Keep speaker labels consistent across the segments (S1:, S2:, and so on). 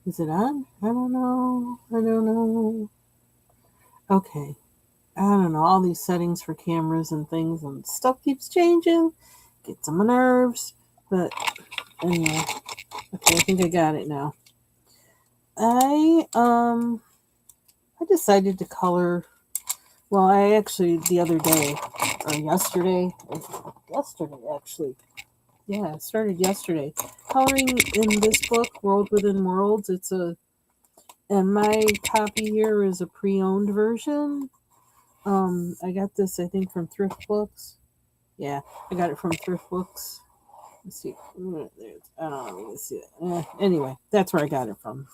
S1: Is it on? I don't know. I don't know. Okay. I don't know. All these settings for cameras and things and stuff keeps changing. Gets on my nerves. But anyway. Okay, I think I got it now. I um I decided to color. Well, I actually the other day or yesterday actually. Yeah, it started yesterday. Coloring in this book, World Within Worlds. And my copy here is a pre-owned version. I got this I think from Thrift Books. Yeah, I got it from Thrift Books. Let's see. I don't know. Let's see. Anyway, that's where I got it from.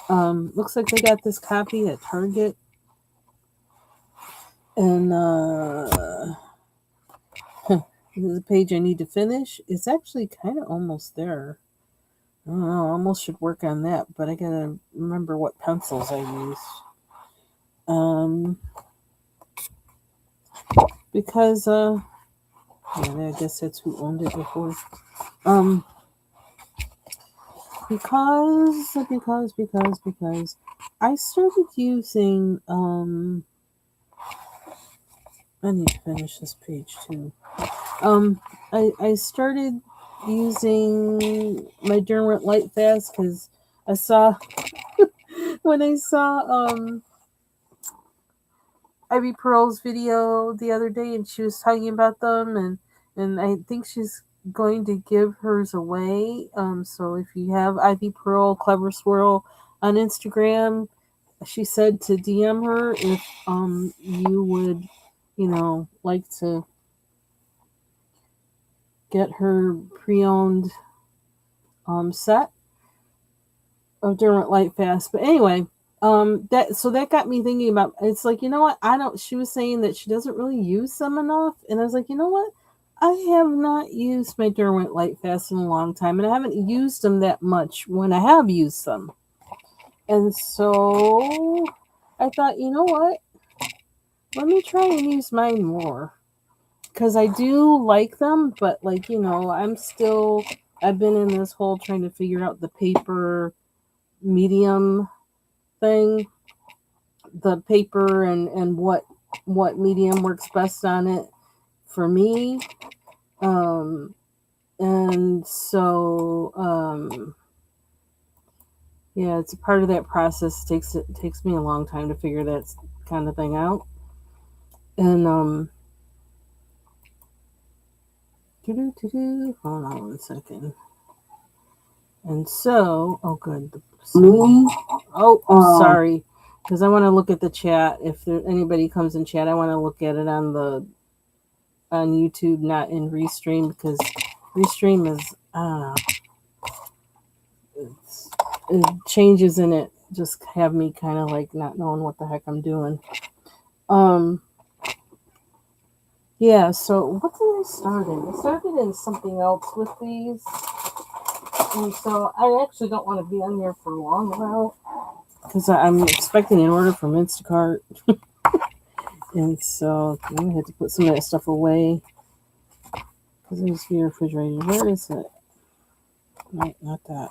S1: Looks like they got this copy at Target, and this is a page I need to finish. It's actually kind of almost there. I don't know. I almost should work on that, but I gotta remember what pencils I used. Um, because yeah, I guess that's who owned it before. Um, because I started using I need to finish this page too. Um, I started using my Derwent Light Fast because I saw when I saw Ivy Pearl's video the other day, and she was talking about them, and I think she's going to give hers away. So if you have Ivy Pearl Clever Swirl on Instagram, she said to DM her if you would, like to get her pre-owned set of Derwent Light Fast. But anyway, that got me thinking about. It's like, you know what? I don't. She was saying that she doesn't really use them enough, and I was like, you know what? I have not used my Derwent Light Fast in a long time, and I haven't used them that much when I have used them. And so I thought, you know what? Let me try and use mine more because I do like them, but like, I've been in this whole trying to figure out the paper medium thing, the paper and what medium works best on it for me. Um, and so yeah, it's a part of that process. It takes me a long time to figure that kind of thing out. And hold on one second. And so, oh, good. Oh, sorry, because I want to look at the chat. If anybody comes in chat, I want to look at it on YouTube, not in Restream, because Restream is I don't know, changes in it just have me kind of like not knowing what the heck I'm doing. Um, yeah. So what did I start in? I started in something else with these, and so I actually don't want to be on here for a long while because I'm expecting an order from Instacart, and so I'm gonna have to put some of that stuff away because there's the refrigerator. Where is it? No, not that.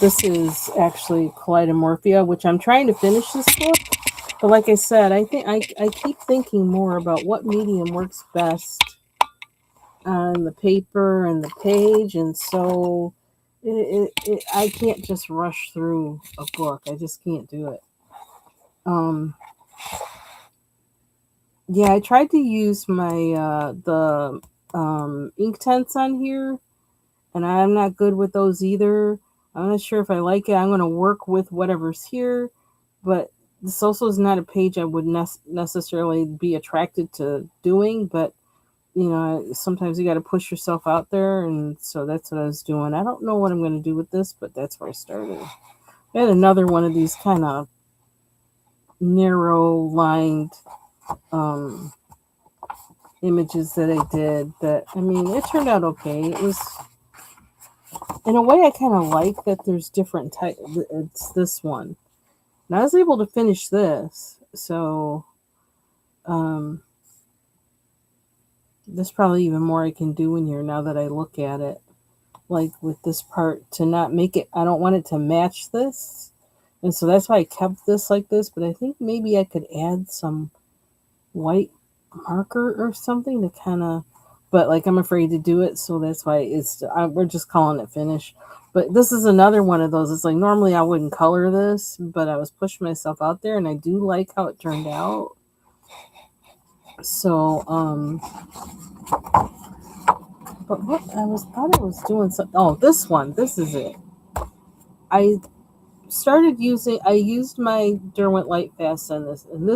S1: This is actually Kaleidomorphia, which I'm trying to finish this book. But like I said, I think I keep thinking more about what medium works best on the paper and the page, and so I can't just rush through a book. I just can't do it. Um, yeah, I tried to use my the ink tents on here, and I'm not good with those either. I'm not sure if I like it. I'm going to work with whatever's here, but this also is not a page I would necessarily be attracted to doing. But sometimes you got to push yourself out there, and so that's what I was doing. I don't know what I'm going to do with this, but that's where I started. I had another one of these kind of narrow lined um, images that I did. That I mean, it turned out okay. It was in a way I kind of like that there's different type. It's this one, and I was able to finish this. So there's probably even more I can do in here now that I look at it. like with this part to not make it, I don't want it to match this. And so that's why I kept this like this, but I think maybe I could add some white marker or something to kind of, but like I'm afraid to do it, so that's why we're just calling it finished. But this is another one of those. It's like normally I wouldn't color this, but I was pushing myself out there, and I do like how it turned out. So, but what thought I was doing something. Oh, this one. This is it. I I used my Derwent Light Fast on this, and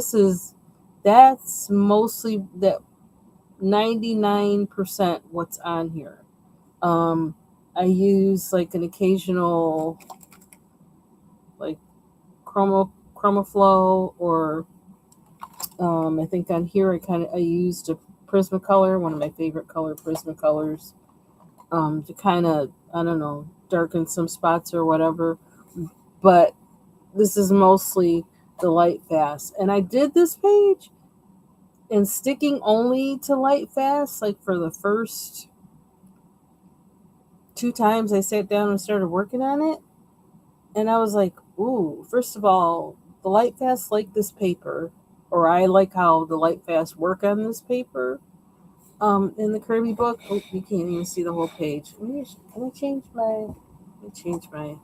S1: that's mostly that 99% what's on here. Um, I use like an occasional like chroma flow, or I think on here I used a Prismacolor, one of my favorite Prismacolors, to kind of, I don't know, darken some spots or whatever. But this is mostly the Light Fast, and I did this page and sticking only to Light Fast like for the first 2 times I sat down and started working on it. And I was like, ooh, first of all, the Light Fast like this paper, or I like how the Light Fast work on this paper. In the Kirby book, oh, you can't even see the whole page. Can I change my? Let me change my.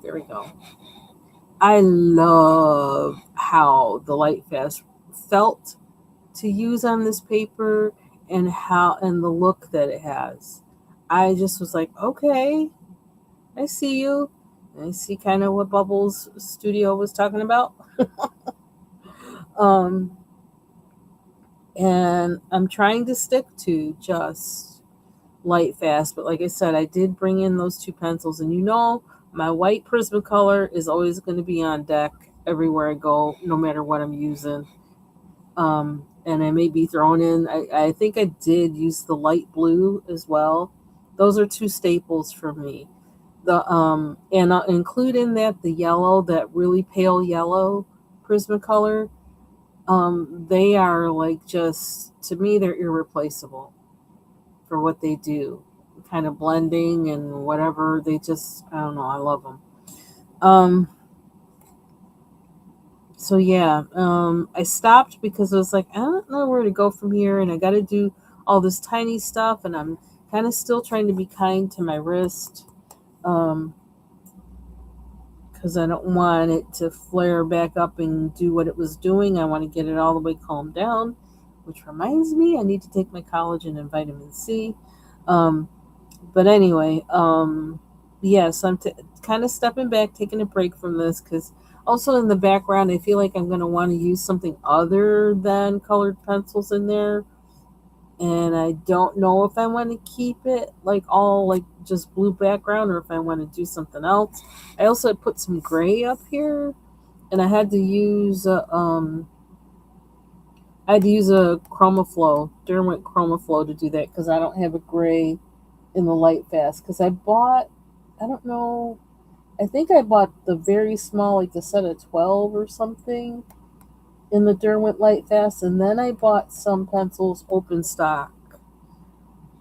S1: There we go. I love how the Light Fast felt to use on this paper, and the look that it has. I just was like, okay, I see you. I see kind of what Bubbles Studio was talking about. um, and I'm trying to stick to just Light Fast, but like I said, I did bring in those two pencils, and my white Prismacolor is always going to be on deck everywhere I go, no matter what I'm using. And I may be throwing in, I think I did use the light blue as well. Those are two staples for me. And I'll include in that the yellow, that really pale yellow Prismacolor. They are like, just to me, they're irreplaceable for what they do, kind of blending and whatever. They just, I don't know, I love them. Um, so yeah, I stopped because I was like, I don't know where to go from here, and I got to do all this tiny stuff, and I'm kind of still trying to be kind to my wrist. Um, because I don't want it to flare back up and do what it was doing. I want to get it all the way calmed down, which reminds me, I need to take my collagen and vitamin C. Um, but anyway, yeah, so I'm kind of stepping back, taking a break from this, because also in the background, I feel like I'm going to want to use something other than colored pencils in there. And I don't know if I want to keep it like all like just blue background, or if I want to do something else. I also put some gray up here, and I had to use a Derwent Chroma Flow to do that, because I don't have a gray in the Light Fast. Because I don't know, I think I bought the very small, like the set of 12 or something in the Derwent Light Fast, and then I bought some pencils open stock.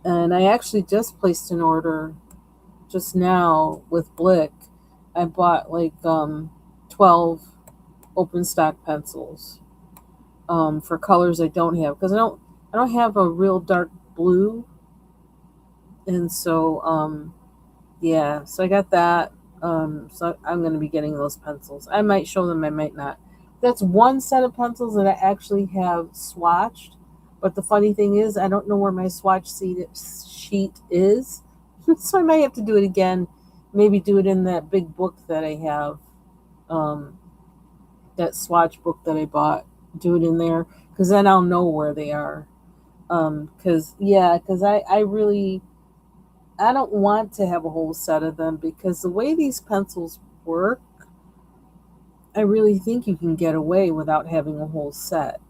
S1: And I actually just placed an order just now with Blick. I bought like 12 open stock pencils for colors I don't have, because I don't have a real dark blue, and so yeah, so I got that. So I'm going to be getting those pencils. I might show them, I might not. That's one set of pencils that I actually have swatched. But the funny thing is, I don't know where my sheet is. So I might have to do it again. Maybe do it in that big book that I have, um, that swatch book that I bought. Do it in there, because then I'll know where they are. Because I really, I don't want to have a whole set of them, because the way these pencils work, I really think you can get away without having a whole set.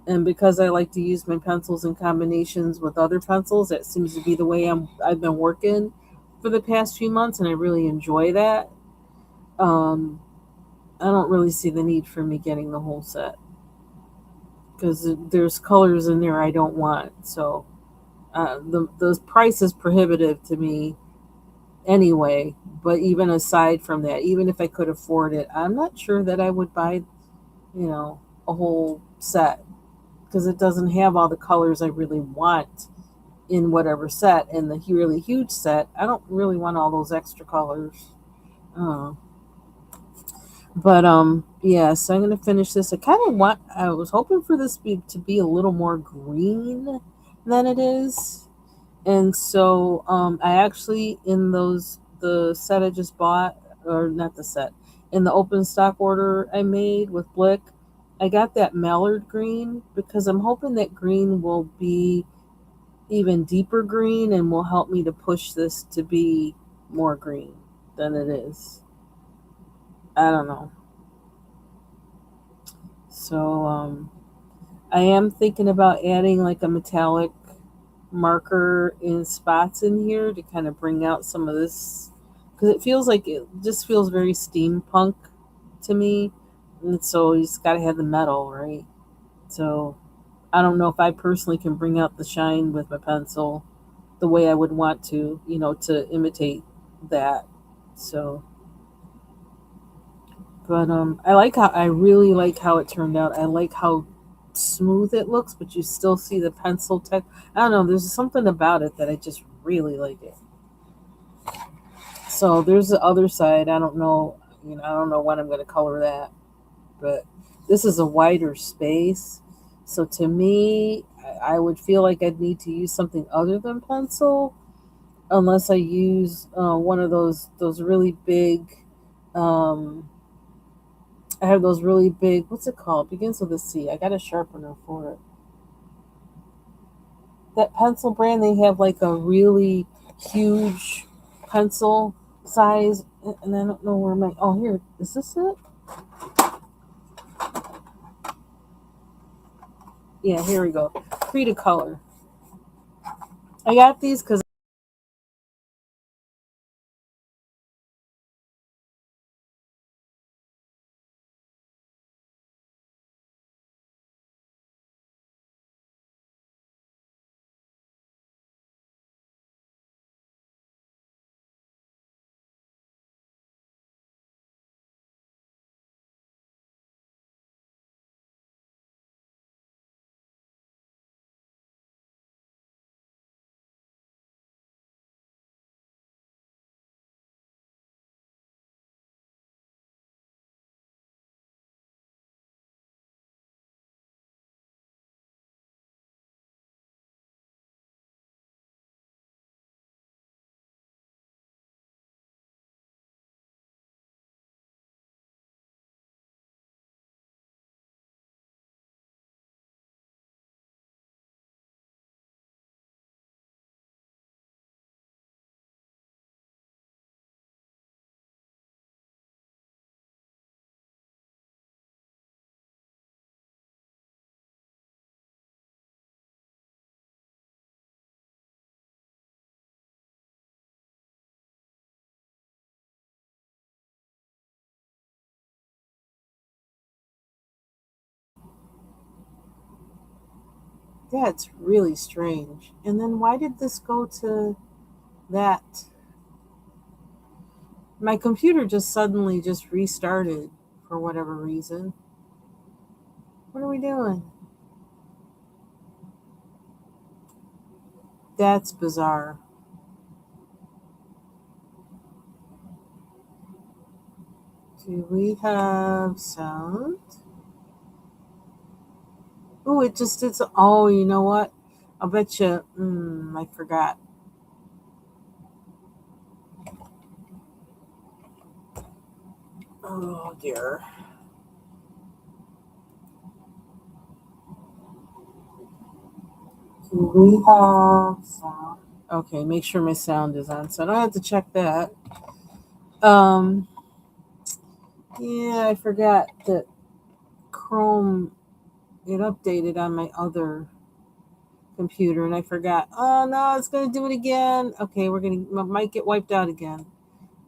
S1: And because I like to use my pencils in combinations with other pencils, that seems to be the way I've been working for the past few months, and I really enjoy that. Um, I don't really see the need for me getting the whole set, because there's colors in there I don't want. So The price is prohibitive to me anyway. But even aside from that, even if I could afford it, I'm not sure that I would buy, a whole set because it doesn't have all the colors I really want in whatever set. And the really huge set, I don't really want all those extra colors. Uh, but yeah, so I'm gonna finish this. I was hoping for this to be a little more green than it is. And so I actually, in the set I just bought, or not the set, in the open stock order I made with Blick, I got that mallard green because I'm hoping that green will be even deeper green and will help me to push this to be more green than it is. I don't know. So I am thinking about adding like a metallic marker in spots in here to kind of bring out some of this because it just feels very steampunk to me. And so you just got to have the metal, right? So I don't know if I personally can bring out the shine with my pencil the way I would want to, to imitate that. So, but I really like how it turned out. I like how smooth it looks, but you still see the pencil tech. I don't know. There's something about it that I just really like it. So there's the other side. I don't know. I don't know when I'm going to color that, but this is a wider space. So to me, I would feel like I'd need to use something other than pencil, unless I use one of those really big. Um, I have those really big. What's it called? Begins with a C. I got a sharpener for it. That pencil brand, they have like a really huge pencil size, and I don't know where my. Oh, here is this it? Yeah, here we go. Free to color. I got these because that's really strange. And then why did this go to that? My computer just suddenly just restarted for whatever reason. What are we doing? That's bizarre. Do we have sound? Oh, it just did. Oh, you know what? I'll bet you. I forgot. Oh dear. Do we have sound? Okay, make sure my sound is on, so I don't have to check that. Um, yeah, I forgot that Chrome it updated on my other computer, and I forgot. Oh no, it's gonna do it again. Okay, might get wiped out again.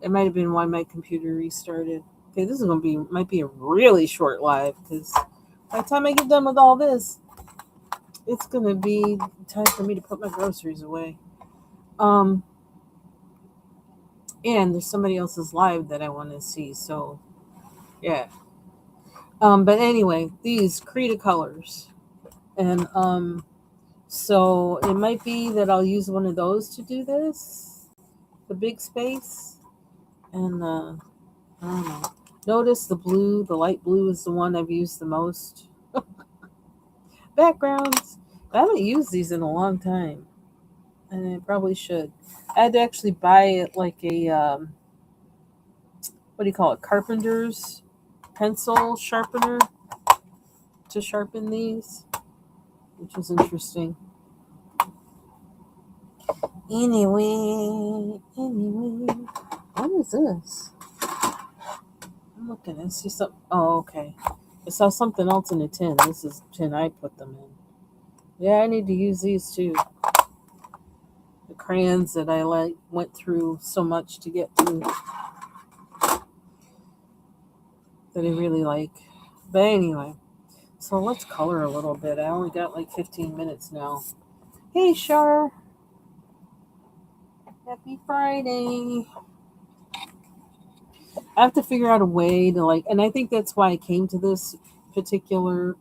S1: It might have been why my computer restarted. Okay, this is gonna might be a really short live because by the time I get done with all this, it's gonna be time for me to put my groceries away. Um, and there's somebody else's live that I want to see. So yeah. But anyway, these Krita colors, and so it might be that I'll use one of those to do this, the big space, and I don't know. Notice the blue, the light blue is the one I've used the most. Backgrounds. I haven't used these in a long time, and I probably should. I had to actually buy it like a what do you call it? Carpenter's pencil sharpener to sharpen these, which was interesting. Anyway, what is this? I'm looking. I see something. Oh, okay. I saw something else in the tin. This is the tin I put them in. Yeah, I need to use these too. The crayons that I went through so much to get to, that I really like. But anyway, so let's color a little bit. I only got like 15 minutes now. Hey, Shar. Happy Friday. I have to figure out a way to like, and I think that's why I came to this particular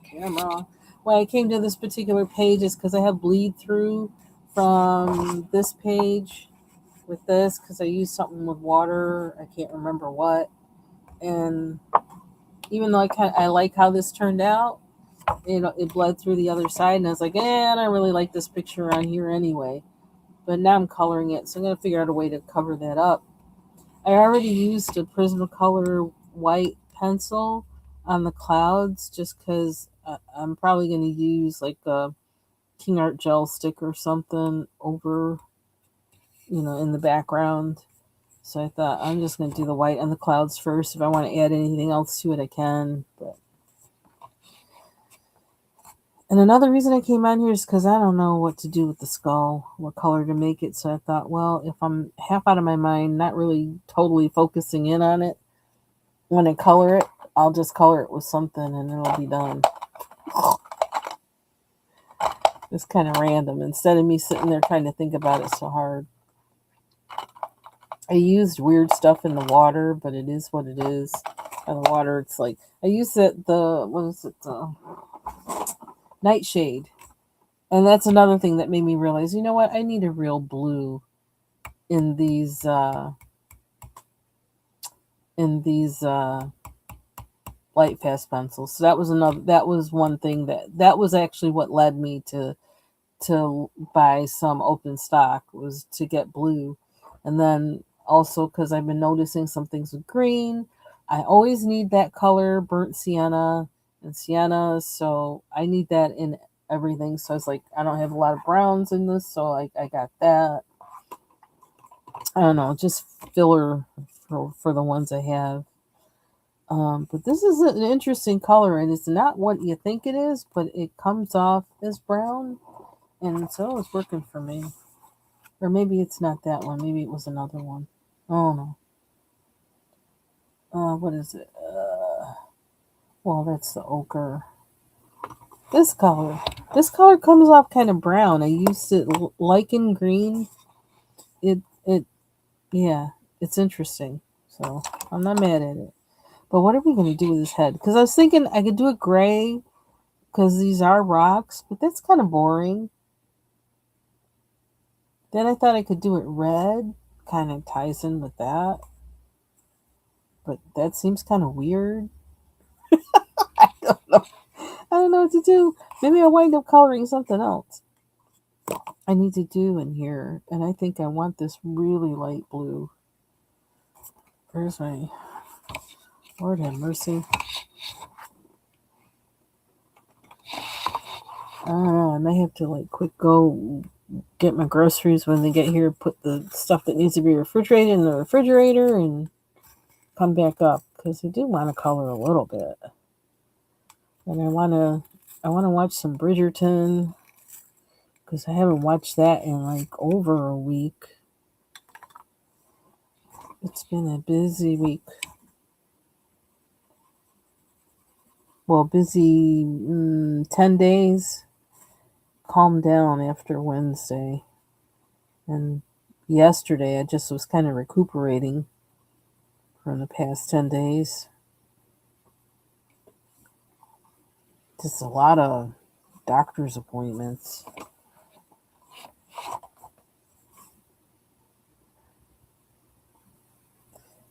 S1: camera. Why I came to this particular page is because I have bleed through from this page with this because I used something with water. I can't remember what. And even though I like how this turned out, it bled through the other side, and I was like, I don't really like this picture on here anyway. But now I'm coloring it, so I'm gonna figure out a way to cover that up. I already used a Prismacolor white pencil on the clouds just because I'm probably going to use like a King Art gel stick or something over, in the background. So I thought I'm just going to do the white on the clouds first. If I want to add anything else to it, I can. And another reason I came on here is because I don't know what to do with the skull, what color to make it. So I thought, well, if I'm half out of my mind, not really totally focusing in on it, when I color it, I'll just color it with something and it'll be done. It's kind of random instead of me sitting there trying to think about it so hard. I used weird stuff in the water, but it is what it is. In the water, it's like I used the nightshade, and that's another thing that made me realize, you know what, I need a real blue in these light fast pencils. So that was one thing that was actually what led me to buy some open stock, was to get blue. And then also because I've been noticing some things with green, I always need that color, burnt sienna and sienna, so I need that in everything. So I was like, I don't have a lot of browns in this, so I got that. I don't know, just filler for the ones I have. But this is an interesting color, and it's not what you think it is, but it comes off as brown, and so it's working for me. Or maybe it's not that one. Maybe it was another one. Oh no. What is it? Well, that's the ochre. This color. This color comes off kind of brown. I used it lichen green. It yeah. It's interesting. So I'm not mad at it. But what are we gonna do with his head? Because I was thinking I could do it gray because these are rocks, but that's kind of boring. Then I thought I could do it red, kind of ties in with that, but that seems kind of weird. I don't know. I don't know what to do. Maybe I'll wind up coloring something else I need to do in here, and I think I want this really light blue. Where's my Lord have mercy? I don't know. I may have to like quick go get my groceries when they get here, put the stuff that needs to be refrigerated in the refrigerator, and come back up because I do want to color a little bit, and I want to watch some Bridgerton because I haven't watched that in like over a week. It's been a busy week. Well, busy 10 days. Calmed down after Wednesday. And yesterday I just was kind of recuperating from the past 10 days. Just a lot of doctor's appointments.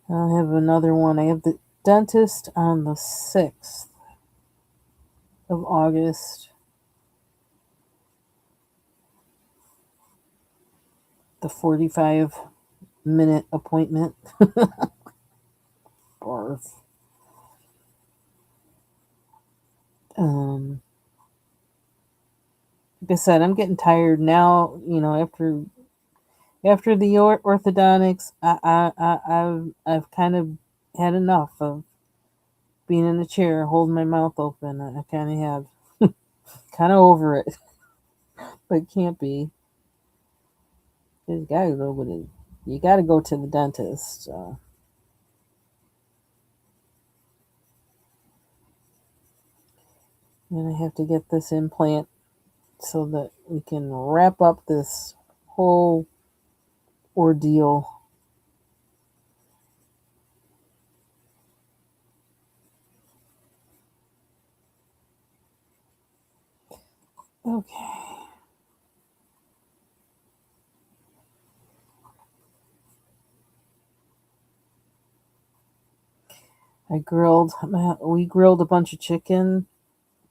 S1: I have another one. I have the dentist on the 6th of August. The 45-minute appointment. Barf. Um, like I said, I'm getting tired now. After the orthodontics, I've kind of had enough of being in the chair, holding my mouth open. I kind of have, kind of over it, but can't be. You gotta go with it. You gotta go to the dentist. And I have to get this implant so that we can wrap up this whole ordeal. Okay. We grilled a bunch of chicken.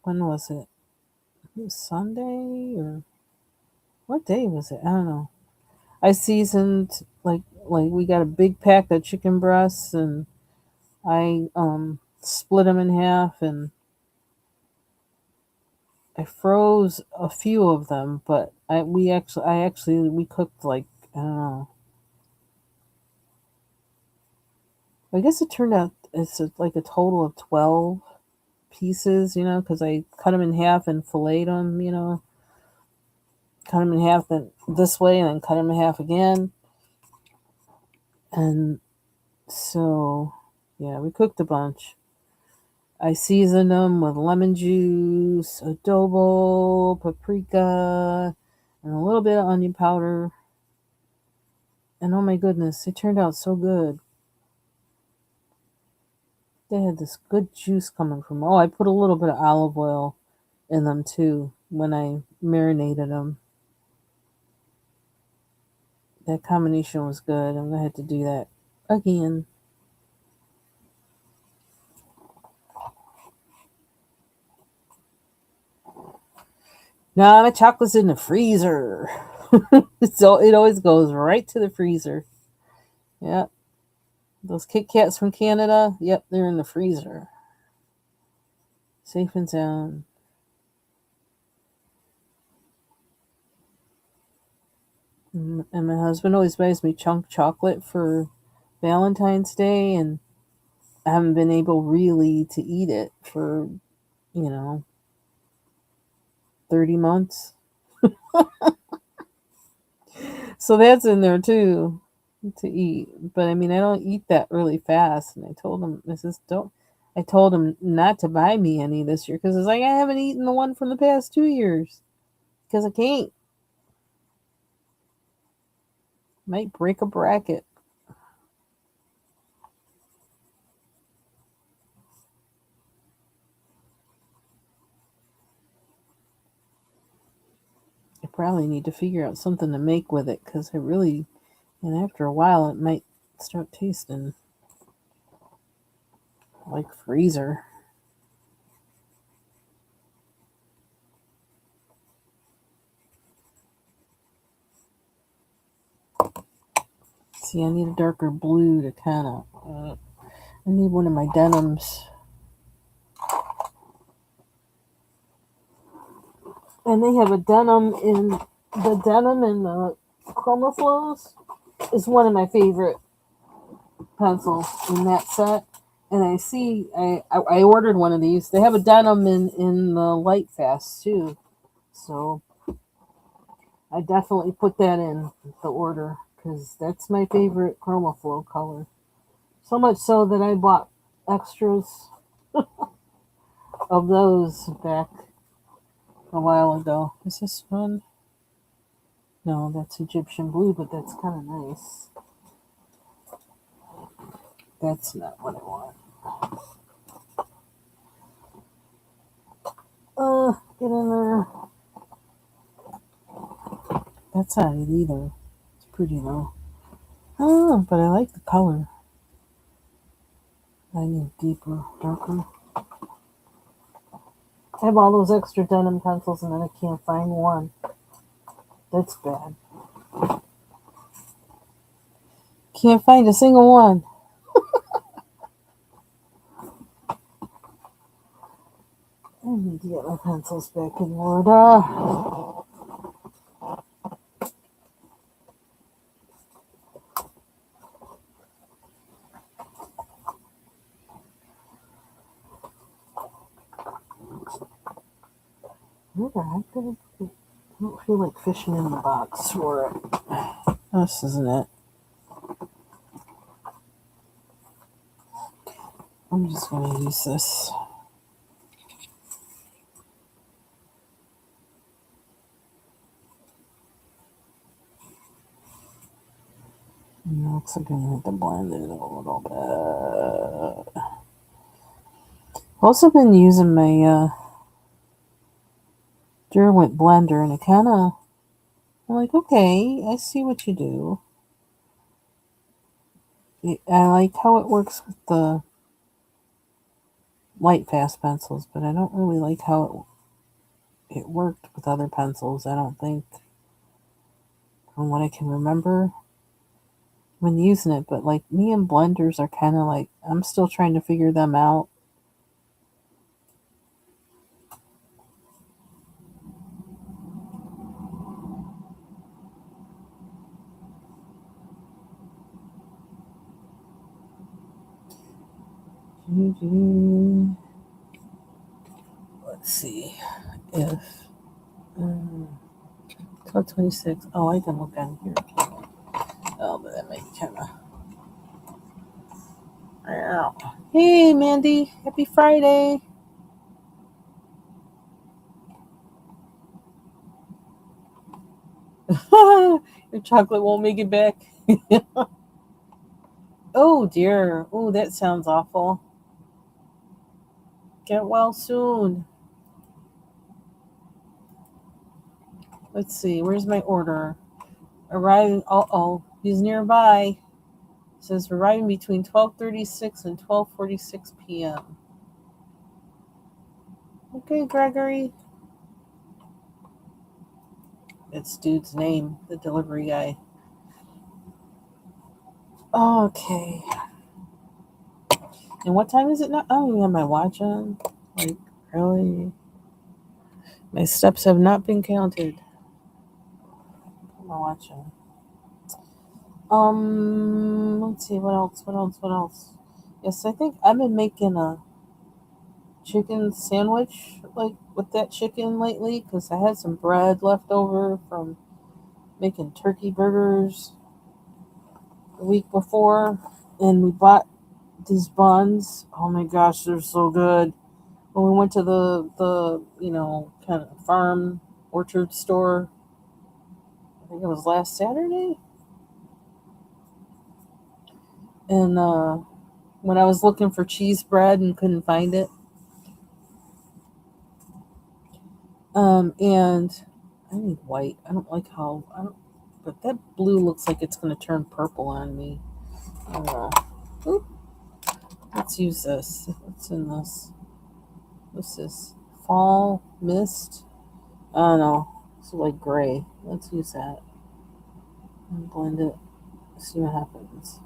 S1: When was it? It was Sunday or what day was it? I don't know. I seasoned like we got a big pack of chicken breasts and I split them in half and I froze a few of them, but we cooked like I don't know. I guess it turned out like a total of 12 pieces, because I cut them in half and filleted them, cut them in half then this way and then cut them in half again. And so, yeah, we cooked a bunch. I seasoned them with lemon juice, adobo, paprika, and a little bit of onion powder. And oh my goodness, it turned out so good. They had this good juice coming from. Oh, I put a little bit of olive oil in them too when I marinated them. That combination was good. I'm gonna have to do that again. Nah, my chocolate's in the freezer. So it always goes right to the freezer. Yep. Those Kit Kats from Canada, yep, they're in the freezer. Safe and sound. And my husband always buys me chunk chocolate for Valentine's Day, and I haven't been able really to eat it for, you know, 30 months. So that's in there too to eat. But I mean, I don't eat that really fast. And I told him, I told him not to buy me any this year because it's like I haven't eaten the one from the past 2 years because I can't. Might break a bracket. I probably need to figure out something to make with it because and after a while, it might start tasting like freezer. See, I need a darker blue to kind of. I need one of my denims. And they have a denim in the chroma flows is one of my favorite pencils in that set. And I ordered one of these. They have a denim in the light fast too. So I definitely put that in the order because that's my favorite chroma flow color. So much so that I bought extras of those back a while ago. Is this one? No, that's Egyptian blue, but that's kind of nice. That's not what I want. Get in there. That's not it either. It's pretty though. Oh, but I like the color. I need deeper, darker. I have all those extra denim pencils and then I can't find one. That's bad. Can't find a single one. I need to get my pencils back in order. Where the heck did I put it? I don't feel like fishing in the box for it. This isn't it. I'm just going to use this. Looks like I'm going to have to blend it a little bit. Also been using my Derwent blender, and it kind of, I'm like, okay, I see what you do. I like how it works with the light fast pencils, but I don't really like how it worked with other pencils. I don't think, from what I can remember when using it, but like me and blenders are kind of like, I'm still trying to figure them out. Let's see if 1226. Oh, I can look on here. Oh, but that might be kind of. Hey, Mandy. Happy Friday. Your chocolate won't make it back. Oh, dear. Oh, that sounds awful. Get well soon. Let's see. Where's my order? Arriving. Oh, he's nearby. It says arriving between 12:36 and 12:46 p.m. Okay, Gregory. It's dude's name, the delivery guy. Okay. And what time is it now? I don't even have my watch on. Like, really? My steps have not been counted. Put my watch on. Let's see, what else? Yes, I think I've been making a chicken sandwich, like, with that chicken lately, because I had some bread left over from making turkey burgers the week before, and we bought these buns. Oh my gosh, they're so good. When we went to the kind of farm orchard store, I think it was last Saturday, and when I was looking for cheese bread and couldn't find it, and I need white. I don't like how but that blue looks like it's gonna turn purple on me. I don't know. Oop. Let's use this. What's in this? What's this? Fall mist? I don't know. It's like gray. Let's use that and blend it. See what happens.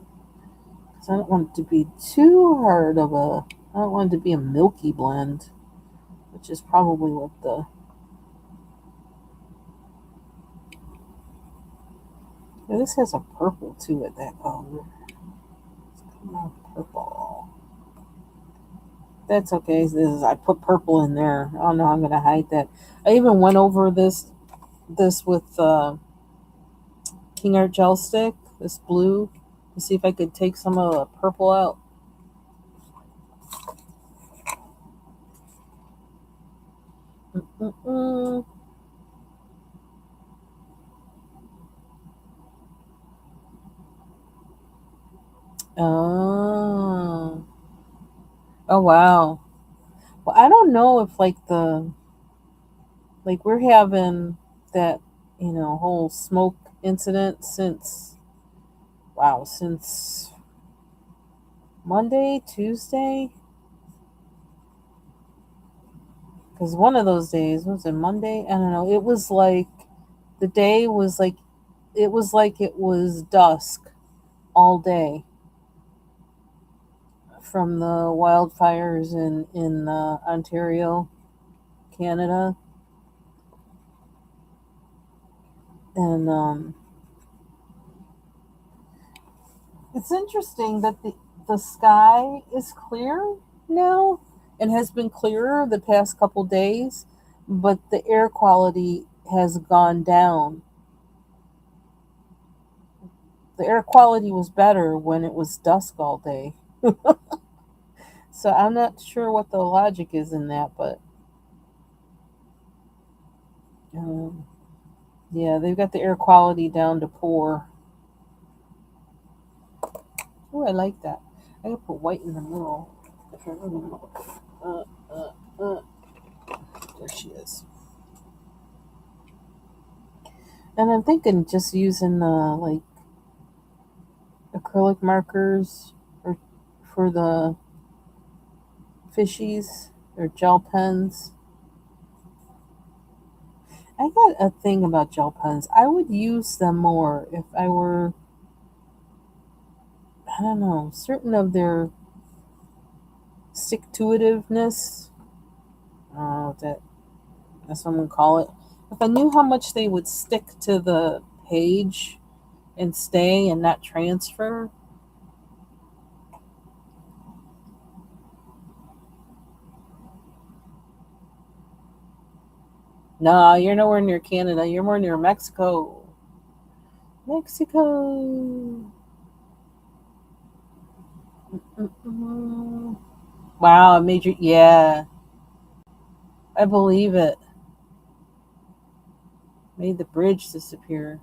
S1: Because I don't want it to be too hard of a. I don't want it to be a milky blend, which is probably what the. Yeah, this has a purple to it. That color. It's kind of purple. That's okay. I put purple in there. Oh no, I'm gonna hide that. I even went over this with King Art gel stick, this blue, to see if I could take some of the purple out. Mm-mm. Oh. Oh wow. Well, I don't know if like we're having that, whole smoke incident since Monday, Tuesday, because one of those days was it Monday? I don't know. It was like the day was like it was dusk all day from the wildfires in Ontario, Canada, and it's interesting that the sky is clear now and has been clearer the past couple days, but the air quality has gone down. The air quality was better when it was dusk all day. So I'm not sure what the logic is in that, but um, yeah, they've got the air quality down to poor. Oh, I like that. I could put white in the middle. If I really want. Uh, uh. There she is. And I'm thinking just using like acrylic markers or for the fishies or gel pens. I got a thing about gel pens. I would use them more if I were, I don't know, certain of their stick to itiveness. I don't know what that's what I'm gonna call it. If I knew how much they would stick to the page and stay and not transfer. No, you're nowhere near Canada. You're more near Mexico. Mexico. Mm-mm. Wow, it made you. Yeah, I believe it. Made the bridge disappear.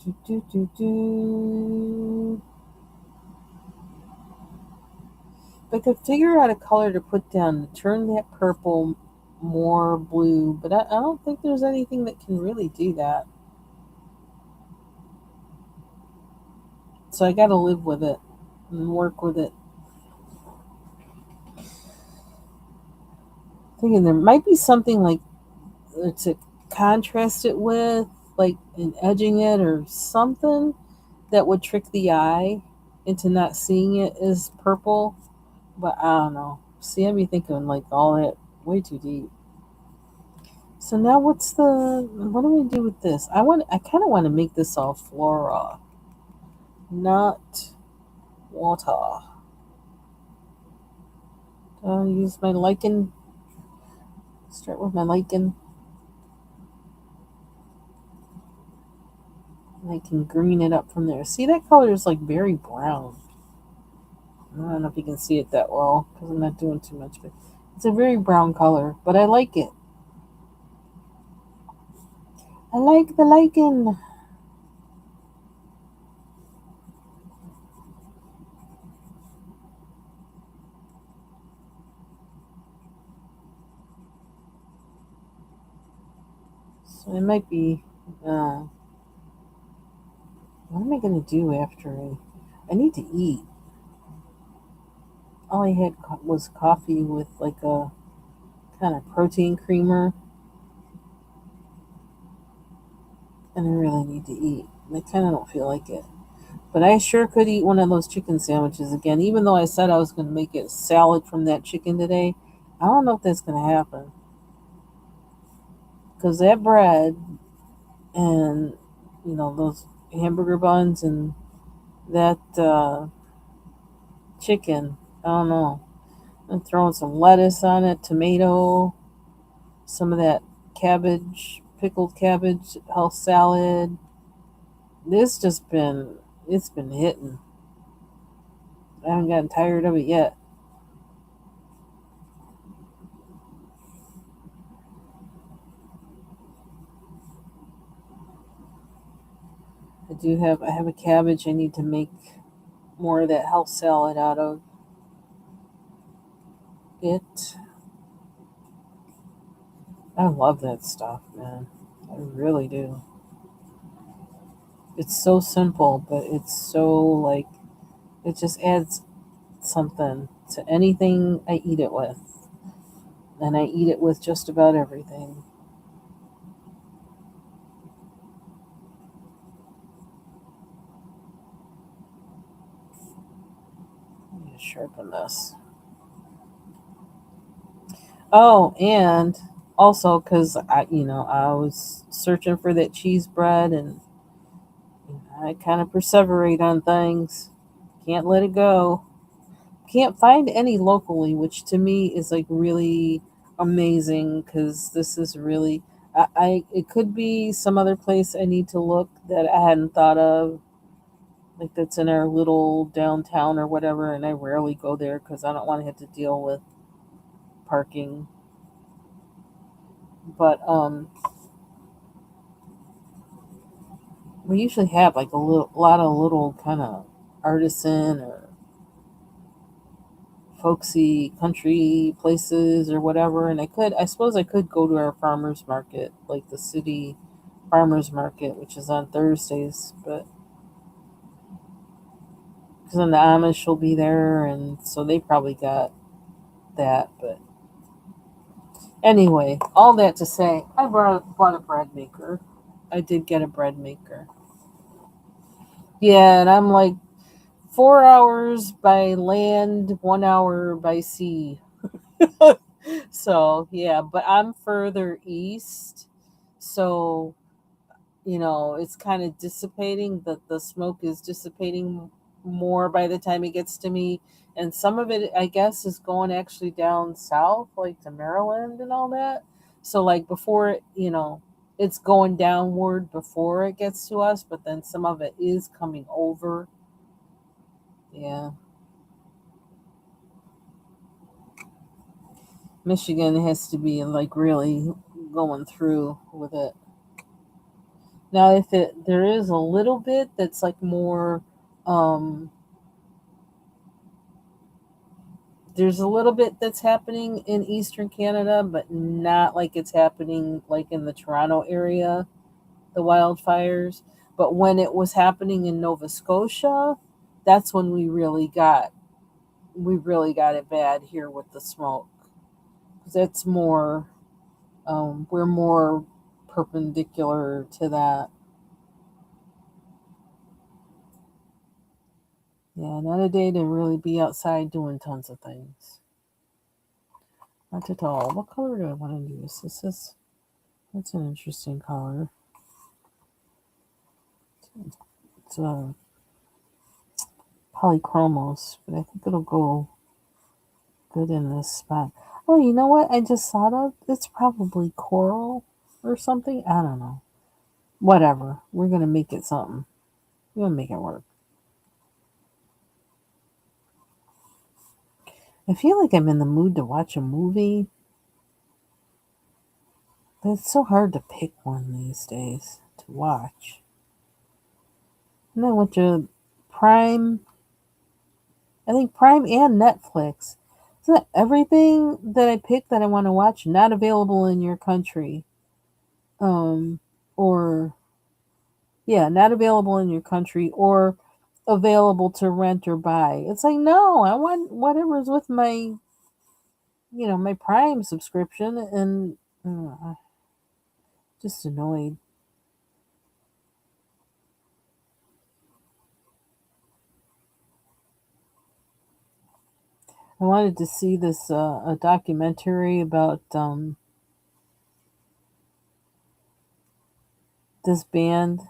S1: Do, do, do, do. If I could figure out a color to put down to turn that purple more blue, but I don't think there's anything that can really do that. So I got to live with it and work with it. Thinking there might be something like to contrast it with, like in edging it or something that would trick the eye into not seeing it as purple. But I don't know. See, I'd be thinking like all that way too deep. So now what do we do with this? I kind of want to make this all flora, not water. I'll use my lichen. Start with my lichen. And I can green it up from there. See, that color is like very brown. I don't know if you can see it that well because I'm not doing too much, but it's a very brown color, but I like it. I like the lichen. So it might be. What am I gonna do after I need to eat? All I had was coffee with like a kind of protein creamer, and I really need to eat. I kind of don't feel like it, but I sure could eat one of those chicken sandwiches again. Even though I said I was gonna make it salad from that chicken today, I don't know if that's gonna happen because that bread and those hamburger buns and that chicken. I don't know. I'm throwing some lettuce on it, tomato, some of that cabbage, pickled cabbage, health salad. This just been it's been hitting. I haven't gotten tired of it yet. I have a cabbage I need to make more of that health salad out of it. I love that stuff, man. I really do. It's so simple, but it's so like it just adds something to anything I eat it with. And I eat it with just about everything. Let me sharpen this. Oh, and also because I was searching for that cheese bread, and I kind of perseverate on things. Can't let it go. Can't find any locally, which to me is like really amazing because this is really. I it could be some other place I need to look that I hadn't thought of, like that's in our little downtown or whatever, and I rarely go there because I don't want to have to deal with parking. But we usually have like lot of little kind of artisan or folksy country places or whatever, and I suppose I could go to our farmers market, like the city farmers market, which is on Thursdays, but because then the Amish will be there, and so they probably got that. But anyway, all that to say, bought a bread maker. I did get a bread maker. Yeah, and I'm like 4 hours by land, 1 hour by sea. So yeah, but I'm further east, so it's kind of dissipating. The smoke is dissipating more by the time it gets to me, and some of it, I guess, is going actually down south, like to Maryland and all that. So like before it's going downward before it gets to us, but then some of it is coming over. Yeah, Michigan has to be like really going through with it. Now, if there is a little bit that's like more, um, there's a little bit that's happening in Eastern Canada, but not like it's happening like in the Toronto area, the wildfires. But when it was happening in Nova Scotia, that's when we really got it bad here with the smoke. 'Cause that's more, we're more perpendicular to that. Yeah, not a day to really be outside doing tons of things. Not at all. What color do I want to use? That's an interesting color. It's polychromos, but I think it'll go good in this spot. Oh, you know what? I just thought of it's probably coral or something. I don't know. Whatever. We're gonna make it something. We're gonna make it work. I feel like I'm in the mood to watch a movie, but it's so hard to pick one these days to watch. And then with the Prime, I think Prime and Netflix. Isn't everything that I pick that I want to watch not available in your country? Um, or yeah, not available in your country or available to rent or buy. It's like no, I want whatever's with my Prime subscription, and just annoyed. I wanted to see this a documentary about this band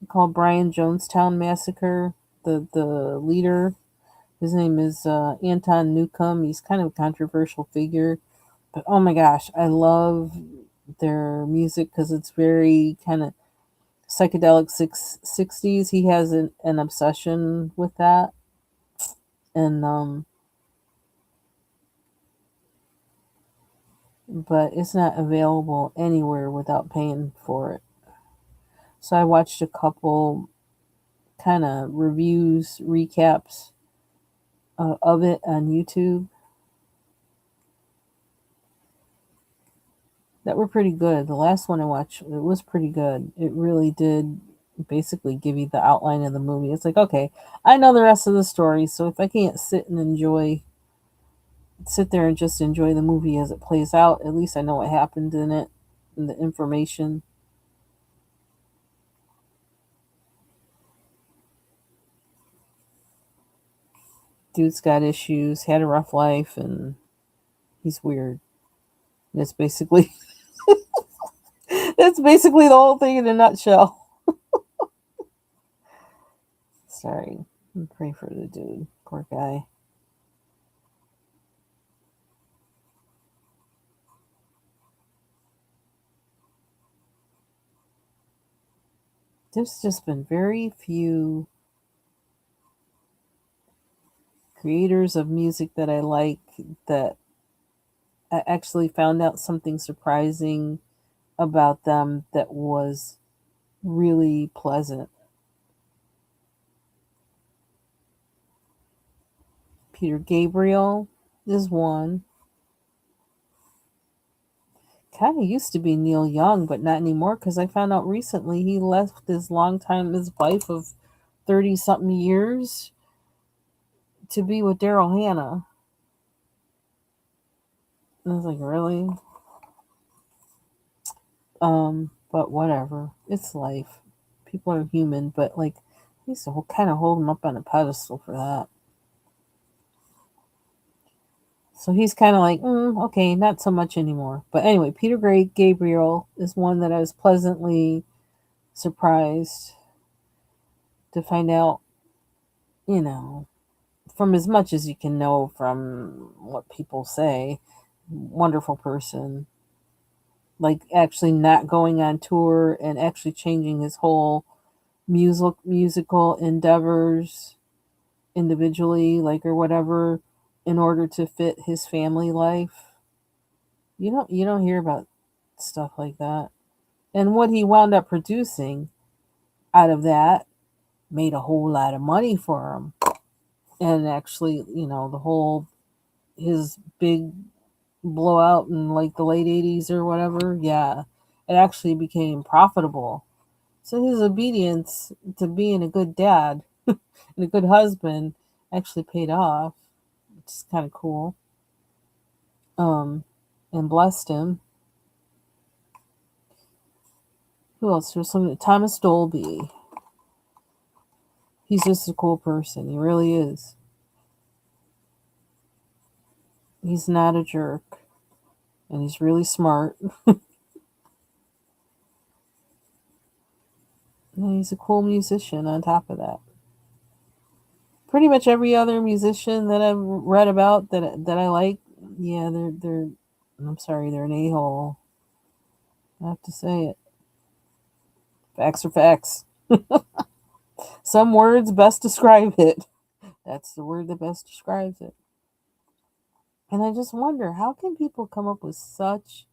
S1: called Brian Jonestown Massacre. The leader, his name is Anton Newcomb. He's kind of a controversial figure, but oh my gosh, I love their music because it's very kind of psychedelic 60s. He has an obsession with that, and but it's not available anywhere without paying for it. So I watched a couple kind of reviews, recaps of it on YouTube that were pretty good. The last one I watched, it was pretty good. It really did basically give you the outline of the movie. It's like, okay, I know the rest of the story, so if I can't sit there and just enjoy the movie as it plays out, at least I know what happened in it and the information. Dude's got issues, had a rough life, and he's weird. That's basically that's basically the whole thing in a nutshell. Sorry. I'm praying for the dude. Poor guy. There's just been very few creators of music that I like that I actually found out something surprising about them that was really pleasant. Peter Gabriel is one. Kind of used to be Neil Young, but not anymore because I found out recently he left his wife of 30 something years to be with Daryl Hannah. And I was like, really? But whatever. It's life. People are human, but like, I used to kind of hold him up on a pedestal for that. So he's kind of like, okay, not so much anymore. But anyway, Gabriel is one that I was pleasantly surprised to find out, you know, from as much as you can know from what people say. Wonderful person. Like actually not going on tour and actually changing his whole musical endeavors individually, like or whatever, in order to fit his family life. You don't hear about stuff like that. And what he wound up producing out of that made a whole lot of money for him. And actually, the whole his big blowout in like the late 80s or whatever, yeah, it actually became profitable. So his obedience to being a good dad and a good husband actually paid off, which is kind of cool. Um, and blessed him. Who else? There's some Thomas Dolby. He's just a cool person. He really is. He's not a jerk, and he's really smart. And he's a cool musician on top of that. Pretty much every other musician that I've read about that I like, yeah, they're I'm sorry, they're an a-hole. I have to say it. Facts are facts. Some words best describe it. That's the word that best describes it. And I just wonder, how can people come up with such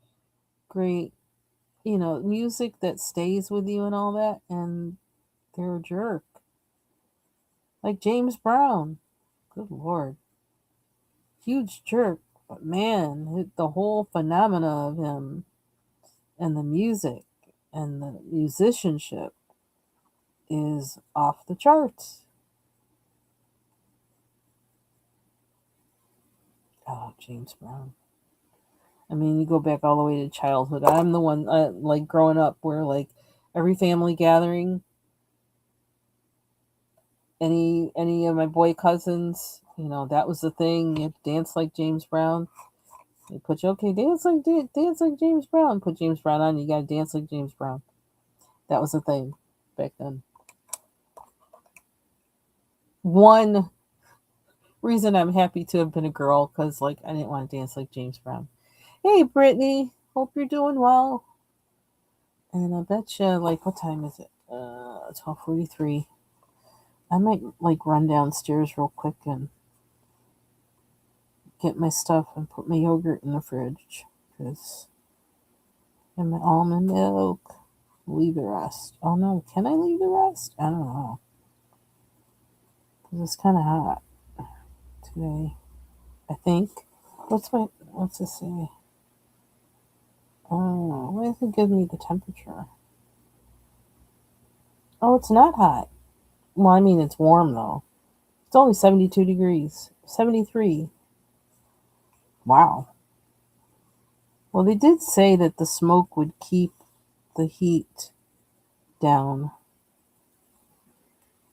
S1: great, music that stays with you and all that, and they're a jerk? Like James Brown. Good Lord. Huge jerk. But man, the whole phenomena of him and the music and the musicianship is off the charts. Oh, James Brown. I mean, you go back all the way to childhood. I'm the one, like growing up, where like every family gathering, any of my boy cousins, that was the thing. You have to dance like James Brown. They put you okay, dance like James Brown. Put James Brown on. You got to dance like James Brown. That was the thing back then. One reason I'm happy to have been a girl, because like I didn't want to dance like James Brown. Hey, Brittany, hope you're doing well. And I bet you, like, what time is it? 12:43. I might like run downstairs real quick and get my stuff and put my yogurt in the fridge, and my almond milk. Leave the rest. Oh no, can I leave the rest? I don't know. 'Cause it's kind of hot today, I think. What's this say? Oh, why does it give me the temperature? Oh, it's not hot. Well, I mean, it's warm though. It's only 72 degrees. 73. Wow. Well, they did say that the smoke would keep the heat down.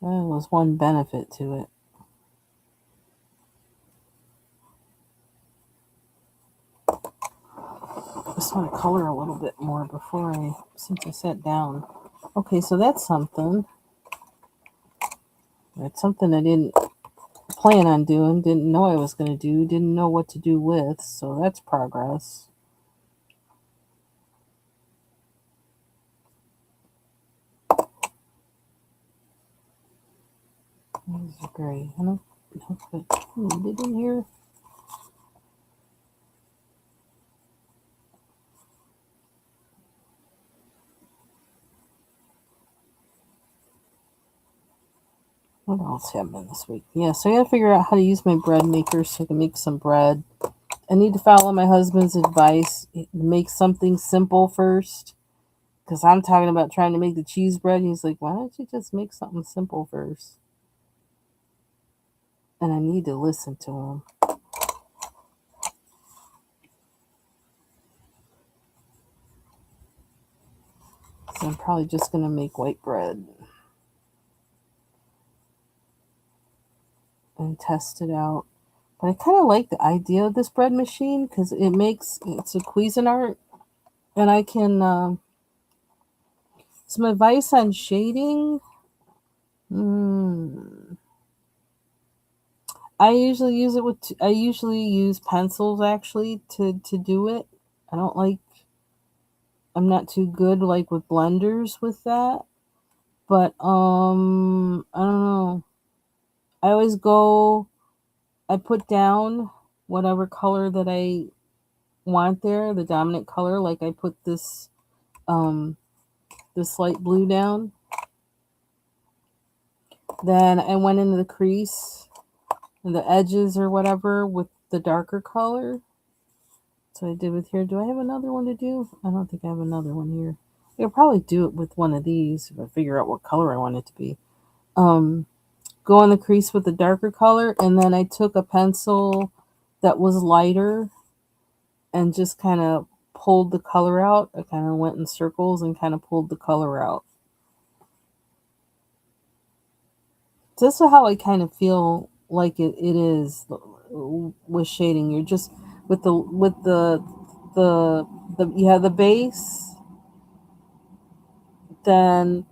S1: That was one benefit to it. I just want to color a little bit more since I sat down. Okay, so that's something. That's something I didn't plan on doing, didn't know I was going to do, didn't know what to do with, so that's progress. This is gray. I don't know if I need it in here. What else happened this week? Yeah, so I gotta figure out how to use my bread maker so I can make some bread. I need to follow my husband's advice. Make something simple first. Because I'm talking about trying to make the cheese bread. He's like, why don't you just make something simple first? And I need to listen to him. So I'm probably just going to make white bread and test it out. But I kind of like the idea of this bread machine because it's a Cuisinart. And I can, some advice on shading. I usually use pencils actually to do it. I don't like, I'm not too good like with blenders with that. But I don't know. I always I put down whatever color that I want there, the dominant color. Like I put this light blue down. Then I went into the crease and the edges or whatever with the darker color. So I did with here. Do I have another one to do? I don't think I have another one here. I'll probably do it with one of these if I figure out what color I want it to be. Go in the crease with the darker color, and then I took a pencil that was lighter and just kind of pulled the color out. I kind of went in circles and kind of pulled the color out. So this is how I kind of feel like it is with shading. You're just with the you have the base, then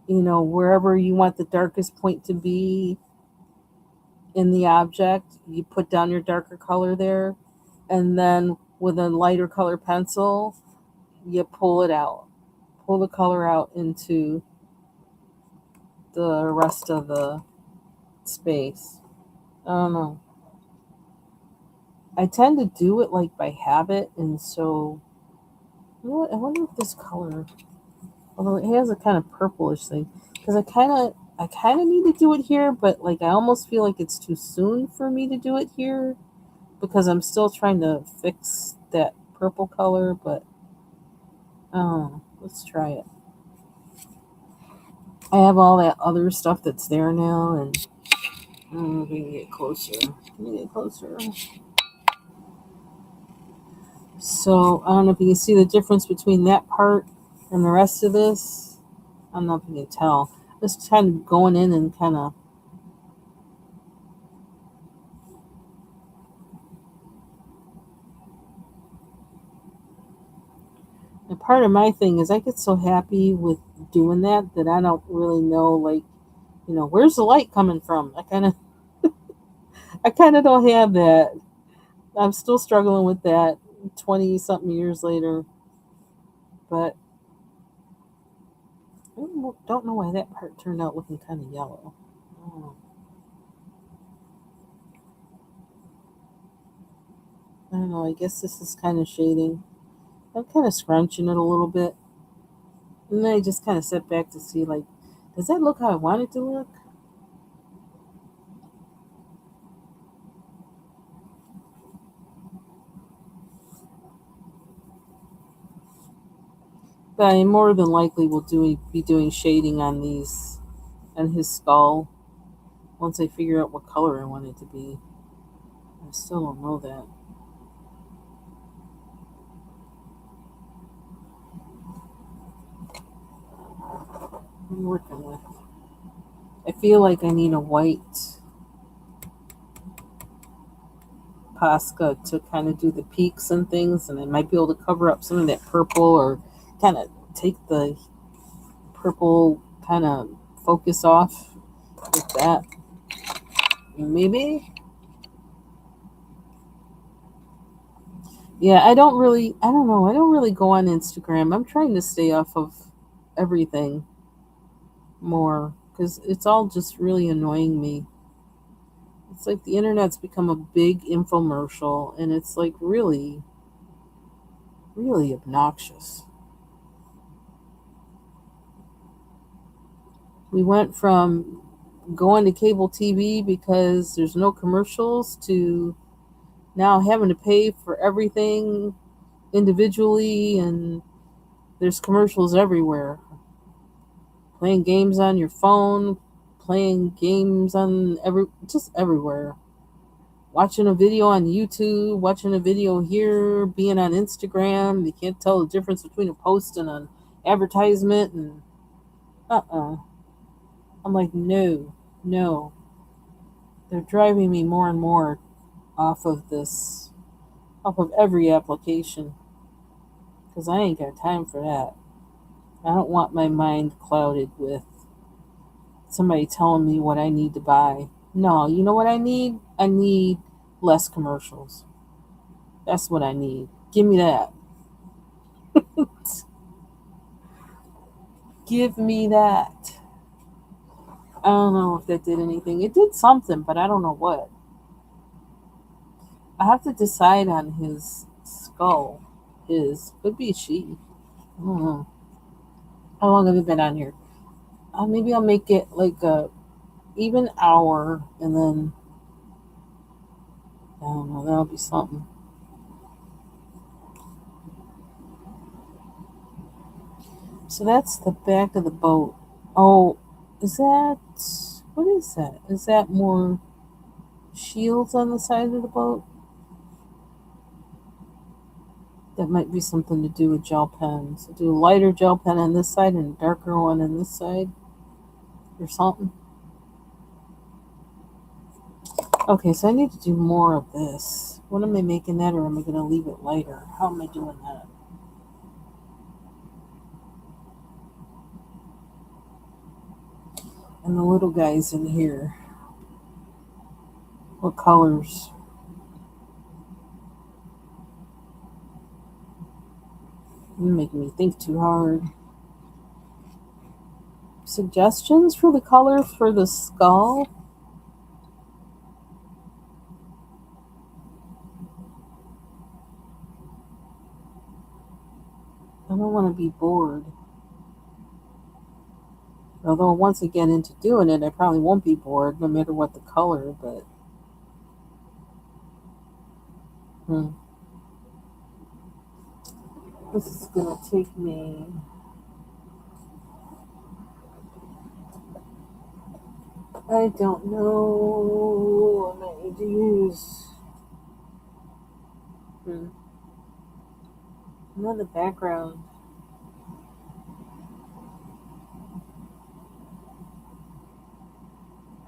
S1: wherever you want the darkest point to be in the object, you put down your darker color there, and then with a lighter color pencil, you pull it out. Pull the color out into the rest of the space. I don't know. I tend to do it like by habit, and so I wonder if this color, although it has a kind of purplish thing, because I kind of need to do it here, but like I almost feel like it's too soon for me to do it here because I'm still trying to fix that purple color. But let's try it. I have all that other stuff that's there now, and we can get closer. Let me get closer. So I don't know if you can see the difference between that part and the rest of this. I don't know if you can tell. Just kind of going in and kind of. And part of my thing is I get so happy with doing that I don't really know, like, where's the light coming from? I kind of don't have that. I'm still struggling with that 20 something years later. But I don't know why that part turned out looking kind of yellow. Oh, I don't know. I guess this is kind of shading. I'm kind of scrunching it a little bit. And then I just kind of sit back to see, like, does that look how I want it to look? But I more than likely will be doing shading on these, on his skull, once I figure out what color I want it to be. I still don't know that. What are you working with? I feel like I need a white Posca to kind of do the peaks and things, and I might be able to cover up some of that purple, or kind of take the purple kind of focus off with that. Maybe. Yeah, I don't know. I don't really go on Instagram. I'm trying to stay off of everything more because it's all just really annoying me. It's like the internet's become a big infomercial, and it's like really, really obnoxious. We went from going to cable TV because there's no commercials to now having to pay for everything individually, and there's commercials everywhere. Playing games on your phone, playing games on just everywhere. Watching a video on YouTube, watching a video here, being on Instagram. You can't tell the difference between a post and an advertisement, and I'm like, no, no. They're driving me more and more off of this, off of every application, because I ain't got time for that. I don't want my mind clouded with somebody telling me what I need to buy. No, you know what I need? I need less commercials. That's what I need. Give me that. Give me that. I don't know if that did anything. It did something, but I don't know what. I have to decide on his skull. His could be she. I don't know. How long have you been on here? Maybe I'll make it like a even hour, and then I don't know. That'll be something. So that's the back of the boat. Oh, is that what is that? Is that more shields on the side of the boat? That might be something to do with gel pens. So do a lighter gel pen on this side and a darker one on this side, or something. Okay, so I need to do more of this. What am I making that, or am I going to leave it lighter? How am I doing that? And the little guys in here. What colors? You're making me think too hard. Suggestions for the color for the skull? I don't want to be bored. Although once I get into doing it, I probably won't be bored no matter what the color, but this is going to take me, I don't know what I need to use. Another background.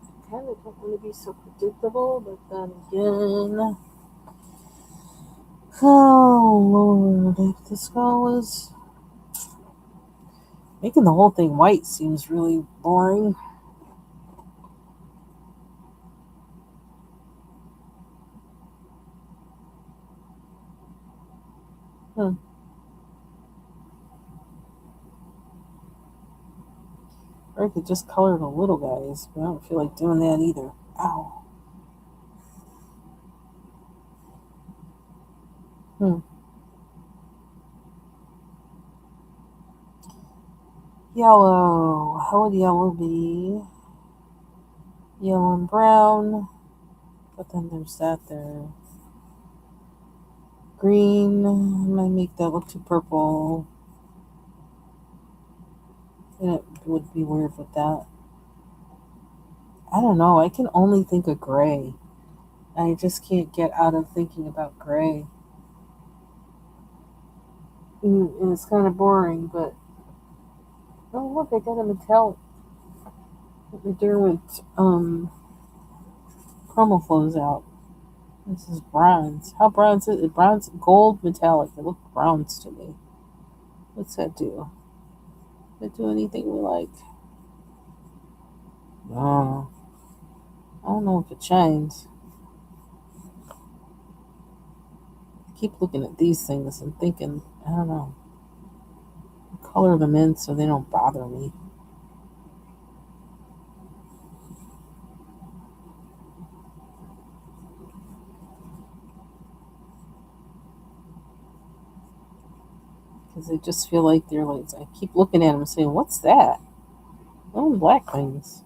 S1: I kind of don't want to be so predictable, but then again, oh Lord, if the skull was making the whole thing white seems really boring. Hmm. Or I could just color the little guys, but I don't feel like doing that either. Ow. Hmm. Yellow. How would yellow be? Yellow and brown. But then there's that there. Green. I might make that look too purple. And it would be weird with that. I don't know. I can only think of gray. I just can't get out of thinking about gray. And it's kind of boring, but oh look, I got a metallic. What we're doing with chroma flows out. This is bronze. How bronze is it? Bronze, gold, metallic. It looks bronze to me. What's that do? Does it do anything we like? No. I don't know if it shines. I keep looking at these things and thinking, I don't know. Color them in so they don't bother me. Because I just feel like they're like, I keep looking at them and saying, what's that? Oh, black things.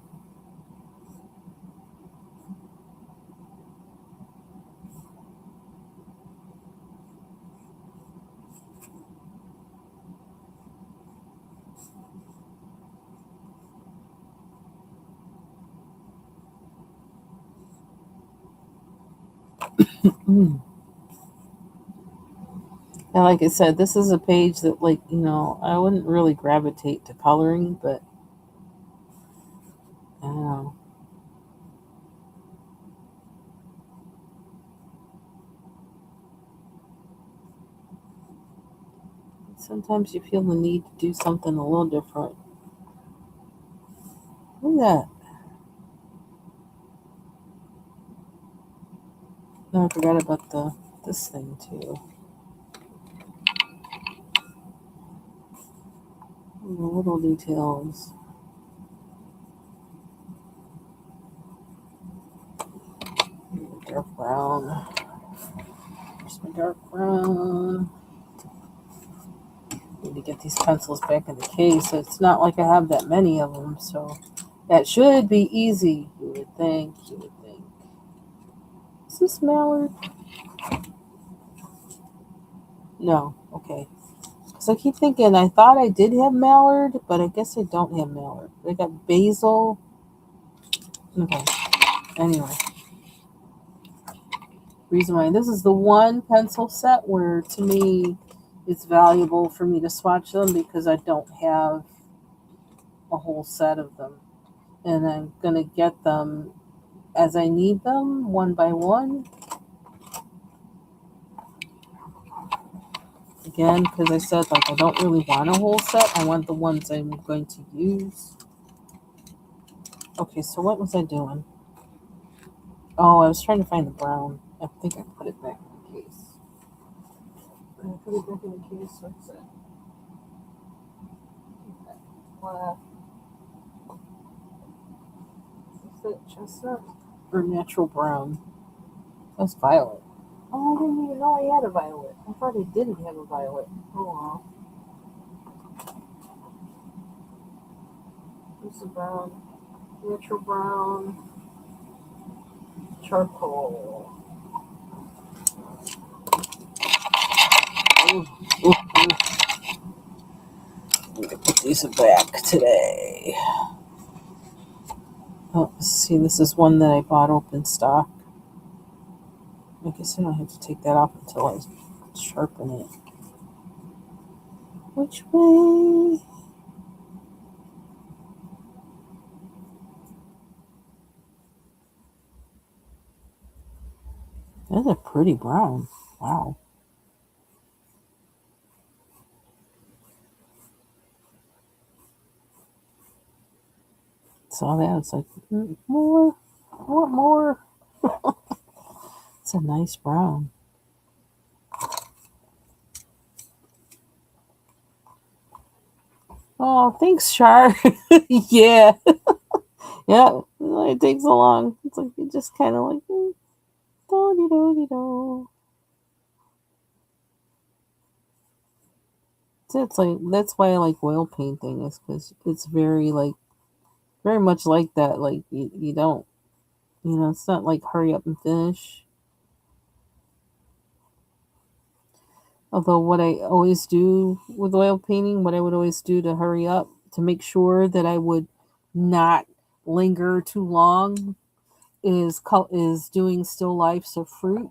S1: And like I said, this is a page that, like, I wouldn't really gravitate to coloring, but I don't know. Sometimes you feel the need to do something a little different. Look at that. No, I forgot about this thing too. The little details. Dark brown. There's my dark brown. Need to get these pencils back in the case. It's not like I have that many of them, so that should be easy. You would think. Is this mallard? No. Okay. Because I keep thinking, I thought I did have mallard, but I guess I don't have mallard. I got basil. Okay. Anyway. Reason why this is the one pencil set where, to me, it's valuable for me to swatch them because I don't have a whole set of them. And I'm going to get them as I need them, one by one. Again, because I said, like, I don't really want a whole set. I want the ones I'm going to use. Okay, so what was I doing? Oh, I was trying to find the brown. I think I put it back in the case. I put it back in the case. What's that? Is that chestnut or natural brown? That's violet. Oh, I didn't even know I had a violet. I thought I didn't have a violet. Oh well. Here's the brown. Natural brown. Charcoal. Ooh, ooh, ooh. I'm gonna put these back today. Oh, see, this is one that I bought open stock. I guess I don't have to take that off until I sharpen it. Which way? That's a pretty brown. Wow. Saw that. It's like, more. I want more. It's a nice brown. Oh, thanks, Char. Yeah. Yeah. It takes so long. It's like, you just kind of like, do-de-do-de-do. So it's like, that's why I like oil painting, is because it's very like, very much like that. Like you don't, it's not like hurry up and finish. Although what I always do with oil painting, what I would always do to hurry up, to make sure that I would not linger too long, is doing still lifes of fruit,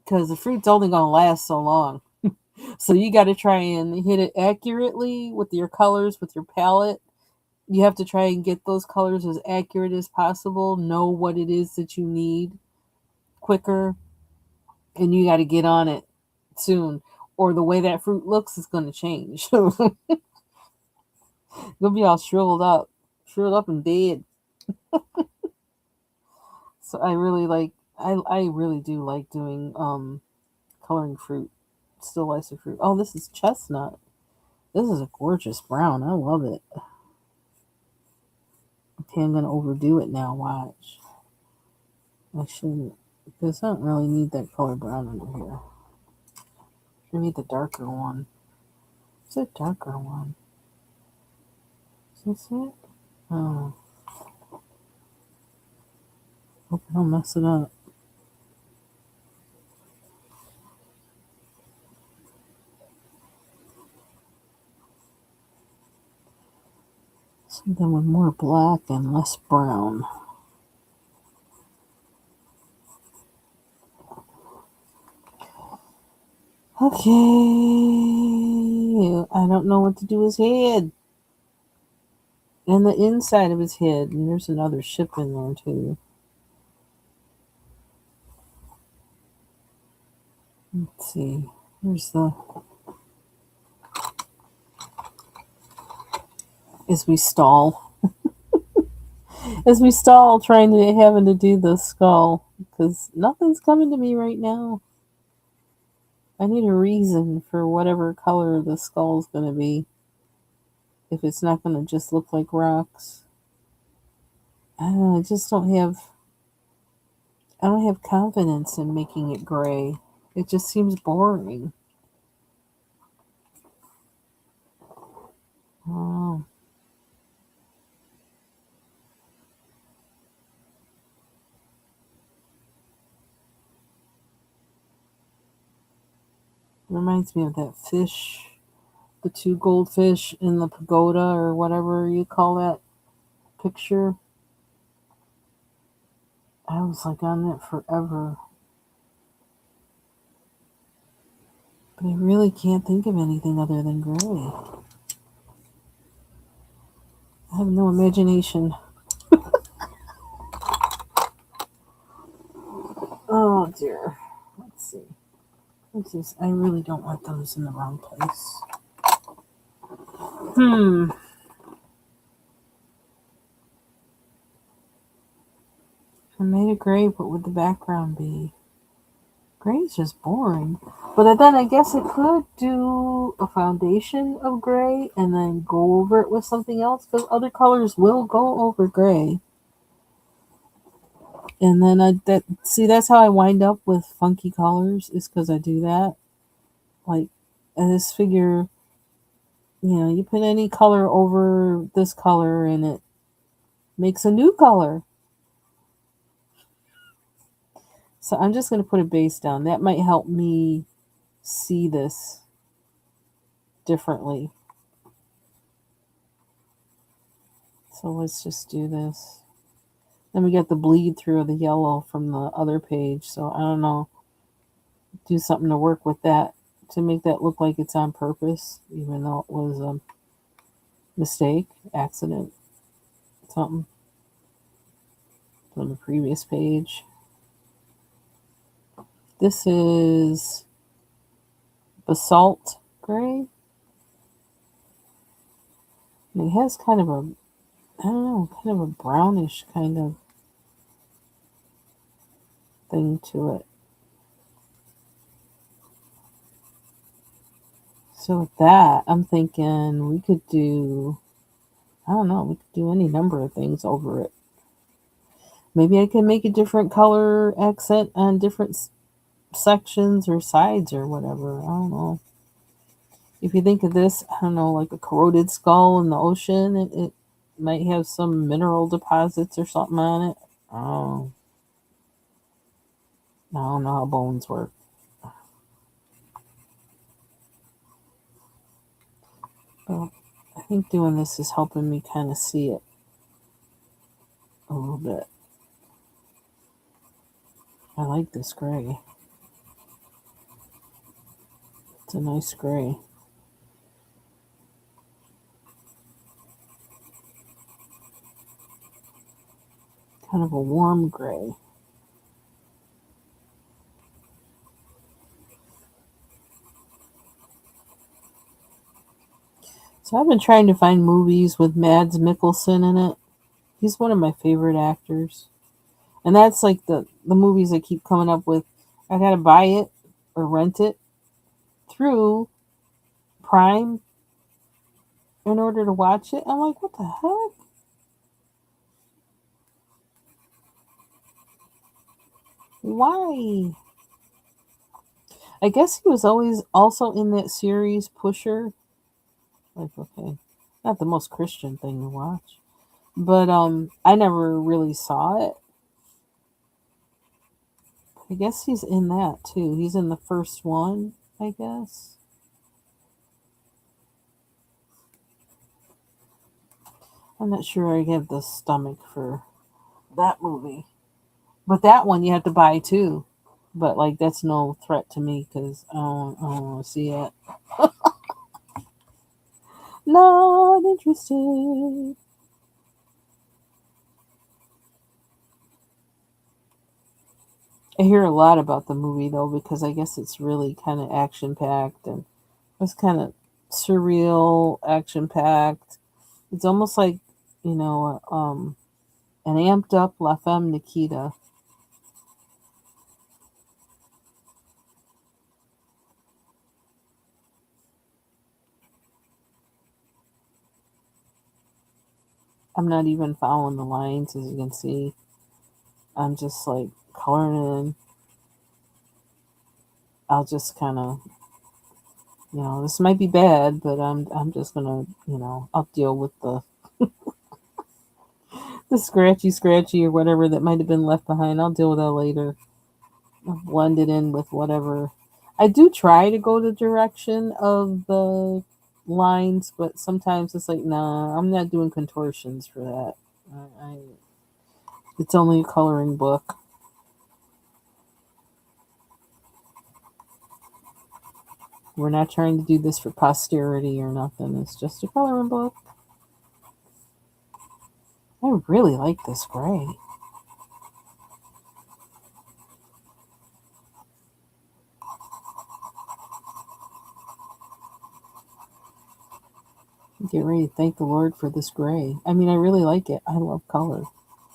S1: because the fruit's only going to last so long. So you got to try and hit it accurately with your colors, with your palette. You have to try and get those colors as accurate as possible, know what it is that you need quicker, and you got to get on it soon, or the way that fruit looks is going to change. You'll be all shriveled up and dead. So I really like, I really do like doing coloring fruit, still lice of fruit. Oh, this is chestnut. This is a gorgeous brown. I love it. Okay, I'm gonna overdo it now. Watch. I shouldn't, because I don't really need that color brown under here. I need the darker one. It's a darker one. Is this it? Oh, hope I don't mess it up. Something with more black and less brown. Okay. I don't know what to do with his head. And the inside of his head. And there's another ship in there too. Let's see. Here's the... As we stall. As we stall trying to having to do the skull. Because nothing's coming to me right now. I need a reason for whatever color the skull's going to be. If it's not going to just look like rocks. I don't know, I don't have confidence in making it gray. It just seems boring. Oh. Reminds me of that fish, the two goldfish in the pagoda, or whatever you call that picture. I was like on it forever. But I really can't think of anything other than gray. I have no imagination. Oh dear. Let's see. I really don't want those in the wrong place. If I made it gray, what would the background be? Gray is just boring. But then I guess I could do a foundation of gray and then go over it with something else, because other colors will go over gray. And then that's how I wind up with funky colors, is because I do that. Like, I just figure, you put any color over this color and it makes a new color. So I'm just going to put a base down. That might help me see this differently. So let's just do this. Then we get the bleed through of the yellow from the other page. So I don't know. Do something to work with that to make that look like it's on purpose, even though it was a mistake, accident, something from the previous page. This is basalt gray. And it has kind of a, I don't know, kind of a brownish kind of thing to it. So with that, I'm thinking we could do, I don't know, we could do any number of things over it. Maybe I can make a different color accent on different sections or sides or whatever. I don't know. If you think of this, I don't know, like a corroded skull in the ocean, it might have some mineral deposits or something on it. Oh, I don't know how bones work. But I think doing this is helping me kind of see it a little bit. I like this gray. It's a nice gray. Kind of a warm gray. So I've been trying to find movies with Mads Mikkelsen in it. He's one of my favorite actors. And that's like the movies I keep coming up with. I gotta buy it or rent it through Prime in order to watch it. I'm like, what the heck? Why? I guess he was always also in that series Pusher. Like, okay, not the most Christian thing to watch, but I never really saw it. I guess he's in that too. He's in the first one, I guess. I'm not sure I have the stomach for that movie. But that one you have to buy too. But like that's no threat to me because I don't want to see it. Not interested. I hear a lot about the movie though because I guess it's really kind of action packed and it's kind of surreal, action packed. It's almost like you know an amped up La Femme Nikita. I'm not even following the lines as you can see. I'm just like coloring in. I'll just kind of this might be bad, but I'm just gonna I'll deal with the scratchy or whatever that might have been left behind. I'll deal with that later. I'll blend it in with whatever. I do try to go the direction of the lines, but sometimes it's like, nah, I'm not doing contortions for that. It's only a coloring book. We're not trying to do this for posterity or nothing. It's just a coloring book. I really like this gray. Get ready to thank the Lord for this gray. I mean, I really like it. I love color.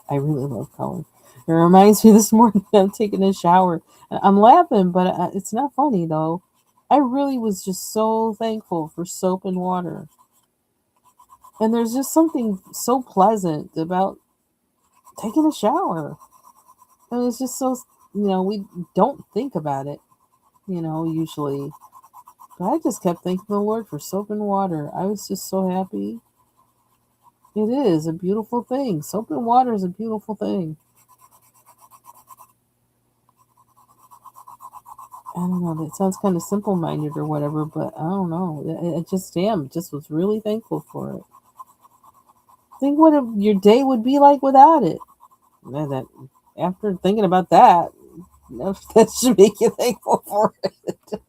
S1: I really love color. It reminds me this morning I'm taking a shower. I'm laughing, but it's not funny though. I really was just so thankful for soap and water. And there's just something so pleasant about taking a shower. And it's just so, we don't think about it, usually. But I just kept thanking the Lord for soap and water. I was just so happy. It is a beautiful thing. Soap and water is a beautiful thing. I don't know. That sounds kind of simple minded or whatever, but I don't know. I just am. Just was really thankful for it. Think what your day would be like without it. That after thinking about that, that should make you thankful for it.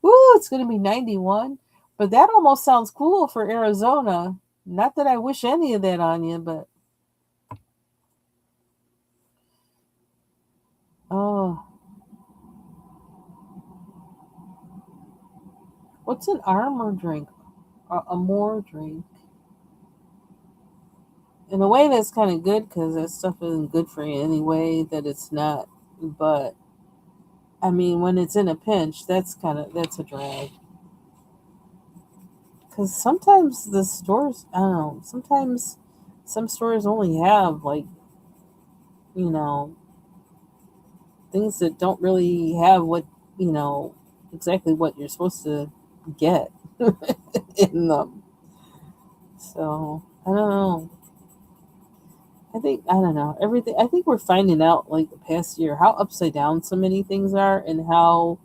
S1: Ooh, it's going to be 91. But that almost sounds cool for Arizona. Not that I wish any of that on you, but oh, what's an armor drink? A more drink. In a way, that's kind of good because that stuff isn't good for you anyway. That it's not, but I mean, when it's in a pinch, that's a drag. Because sometimes the stores, I don't know. Sometimes some stores only have like you know things that don't really have what you know exactly what you're supposed to get in them. So I don't know. I don't know everything. I think we're finding out like the past year how upside down so many things are, and how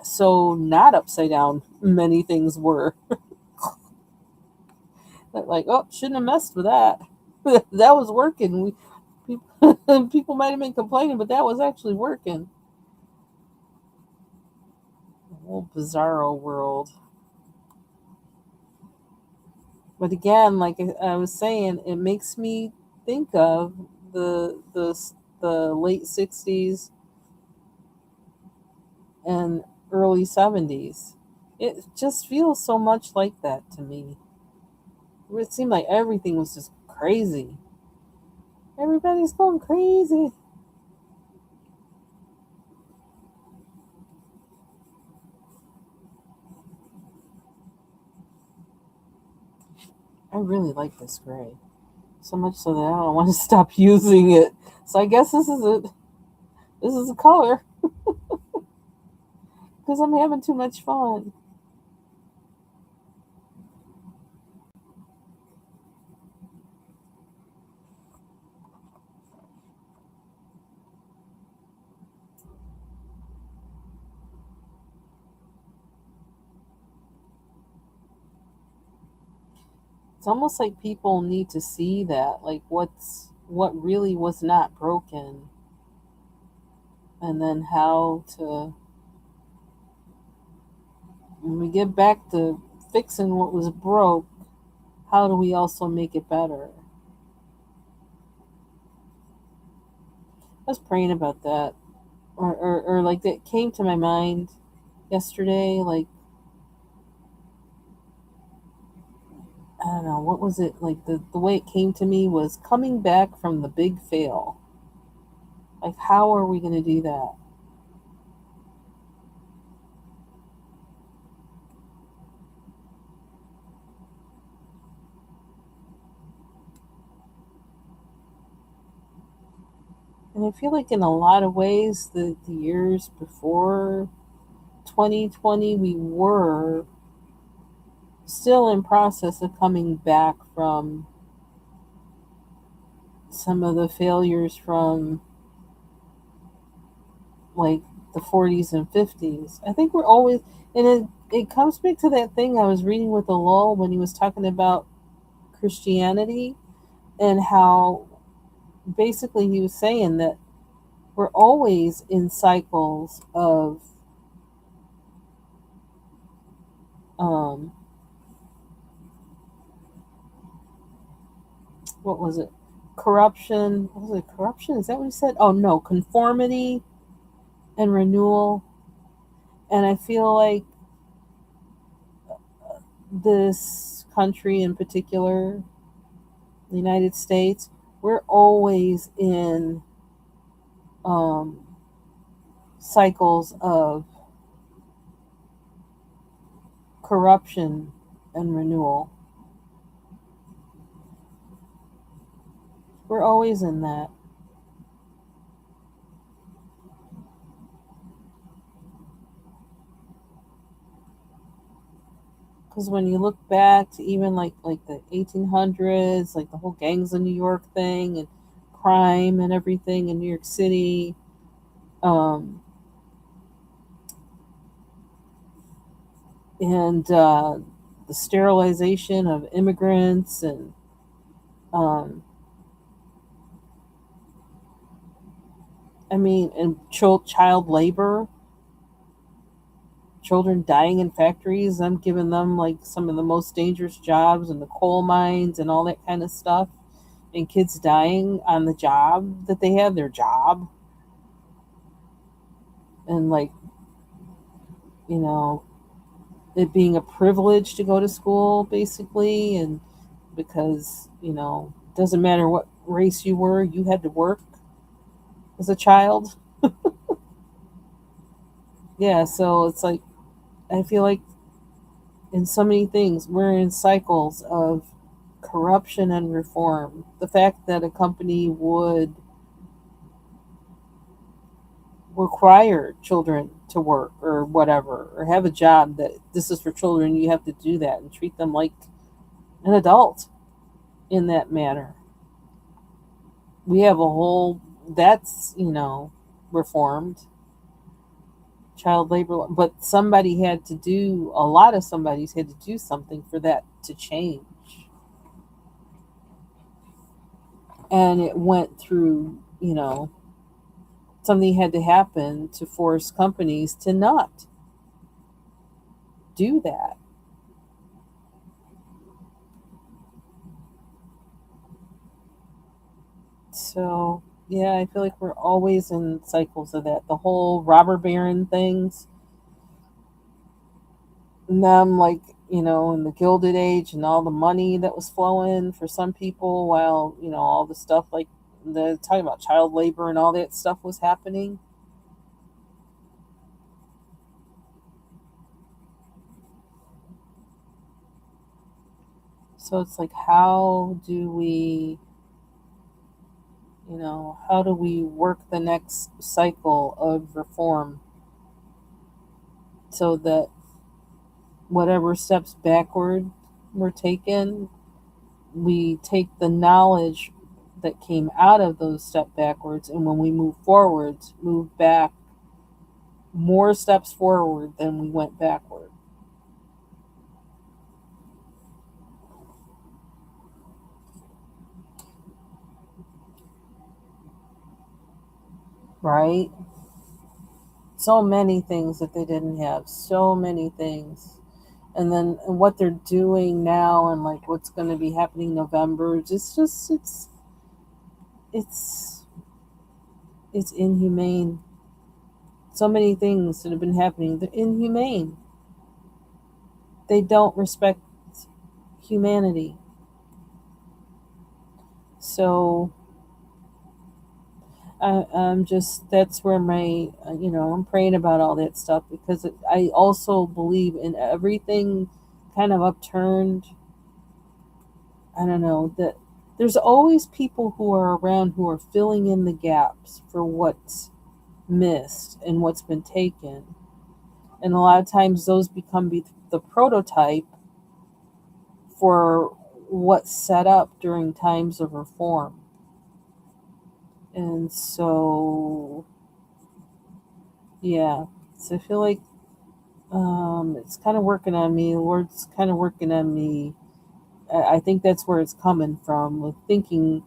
S1: so not upside down many things were. Like, oh, shouldn't have messed with that. That was working. People might have been complaining, but that was actually working. The whole bizarro world. But again, like I was saying, it makes me think of the late '60s and early '70s. It just feels so much like that to me. It seemed like everything was just crazy. Everybody's going crazy. I really like this gray. So much so that I don't want to stop using it. So I guess this is it. This is a color because I'm having too much fun. It's almost like people need to see that, like what really was not broken, and then how to, when we get back to fixing what was broke, how do we also make it better? I was praying about that, or like that came to my mind yesterday. Like, I don't know, what was it? Like the way it came to me was coming back from the big fail. Like, how are we going to do that? And I feel like in a lot of ways, the years before 2020, we were still in process of coming back from some of the failures from like the 40s and 50s. I think we're always, and it comes back to that thing I was reading with Alol when he was talking about Christianity, and how basically he was saying that we're always in cycles of um, what was it? Corruption. What was it? Corruption? Is that what he said? Oh no, conformity and renewal. And I feel like this country in particular, the United States, we're always in um, cycles of corruption and renewal. We're always in that. Because when you look back to even like the 1800s, like the whole gangs of New York thing and crime and everything in New York City, um, and the sterilization of immigrants, and um, I mean, and child labor, children dying in factories. I'm giving them like some of the most dangerous jobs in the coal mines and all that kind of stuff, and kids dying on the job that they have, their job, and like, you know, it being a privilege to go to school basically, and because, you know, it doesn't matter what race you were, you had to work as a child. Yeah, so it's like I feel like in so many things we're in cycles of corruption and reform. The fact that a company would require children to work or whatever, or have a job that this is for children, you have to do that and treat them like an adult in that manner. We have a whole, that's, reformed child labor, but somebody had to do, a lot of somebody's had to do something for that to change. And it went through, something had to happen to force companies to not do that. So, yeah, I feel like we're always in cycles of that. The whole robber baron things, and them like, in the Gilded Age and all the money that was flowing for some people while, all the stuff like the talking about child labor and all that stuff was happening. So it's like, how do we work the next cycle of reform so that whatever steps backward were taken, we take the knowledge that came out of those step backwards, and when we move forwards, move back more steps forward than we went backward, right? So many things that they didn't have, so many things. And then and what they're doing now and like what's going to be happening November, it's it's inhumane. So many things that have been happening, they're inhumane. They don't respect humanity. So I'm just, that's where my, I'm praying about all that stuff because I also believe in everything kind of upturned. I don't know, that there's always people who are around who are filling in the gaps for what's missed and what's been taken. And a lot of times those become the prototype for what's set up during times of reform. And so, yeah, so I feel like it's kind of working on me. The Lord's kind of working on me. I think that's where it's coming from, with thinking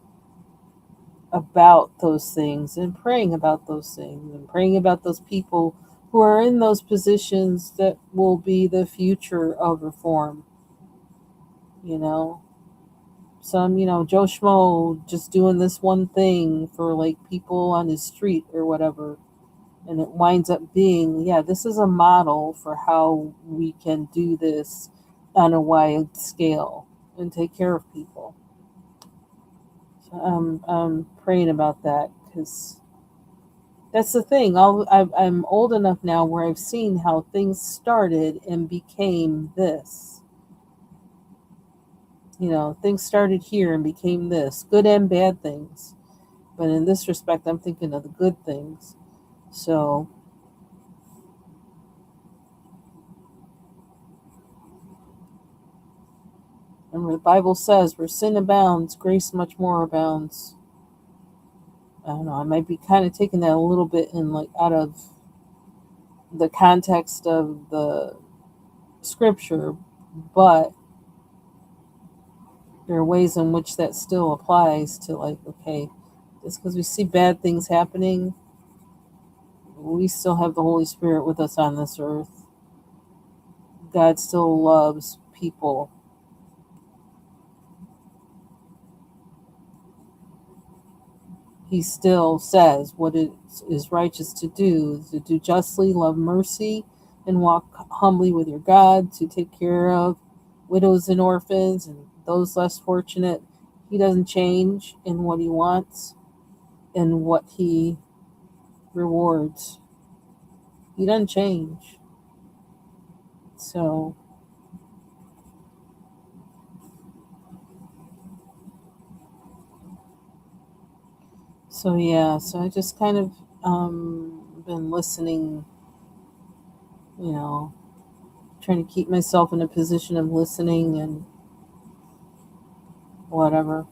S1: about those things and praying about those things and praying about those people who are in those positions that will be the future of reform. You know, some, Joe Schmo just doing this one thing for like people on his street or whatever. And it winds up being, yeah, this is a model for how we can do this on a wide scale and take care of people. So I'm praying about that because that's the thing. I'm old enough now where I've seen how things started and became this. Things started here and became this, good and bad things. But in this respect, I'm thinking of the good things. So, and the Bible says, where sin abounds, grace much more abounds. I don't know. I might be kind of taking that a little bit in like out of the context of the scripture, but there are ways in which that still applies to like, okay, just because we see bad things happening, we still have the Holy Spirit with us on this earth. God still loves people. He still says what it is righteous to do justly, love mercy, and walk humbly with your God, to take care of widows and orphans and those less fortunate. He doesn't change in what he wants and what he rewards. He doesn't change. So, so yeah, so I just kind of been listening, trying to keep myself in a position of listening and whatever,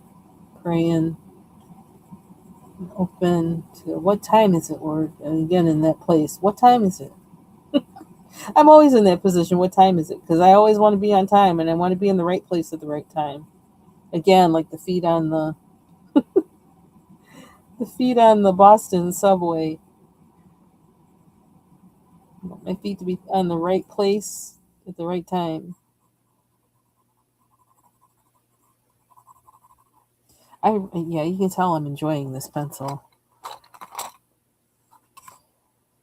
S1: praying, open to what time is it, Lord? And again, in that place, what time is it? I'm always in that position. What time is it? Because I always want to be on time and I want to be in the right place at the right time. Again, like the feet on the Boston subway. I want my feet to be on the right place at the right time. Yeah, you can tell I'm enjoying this pencil.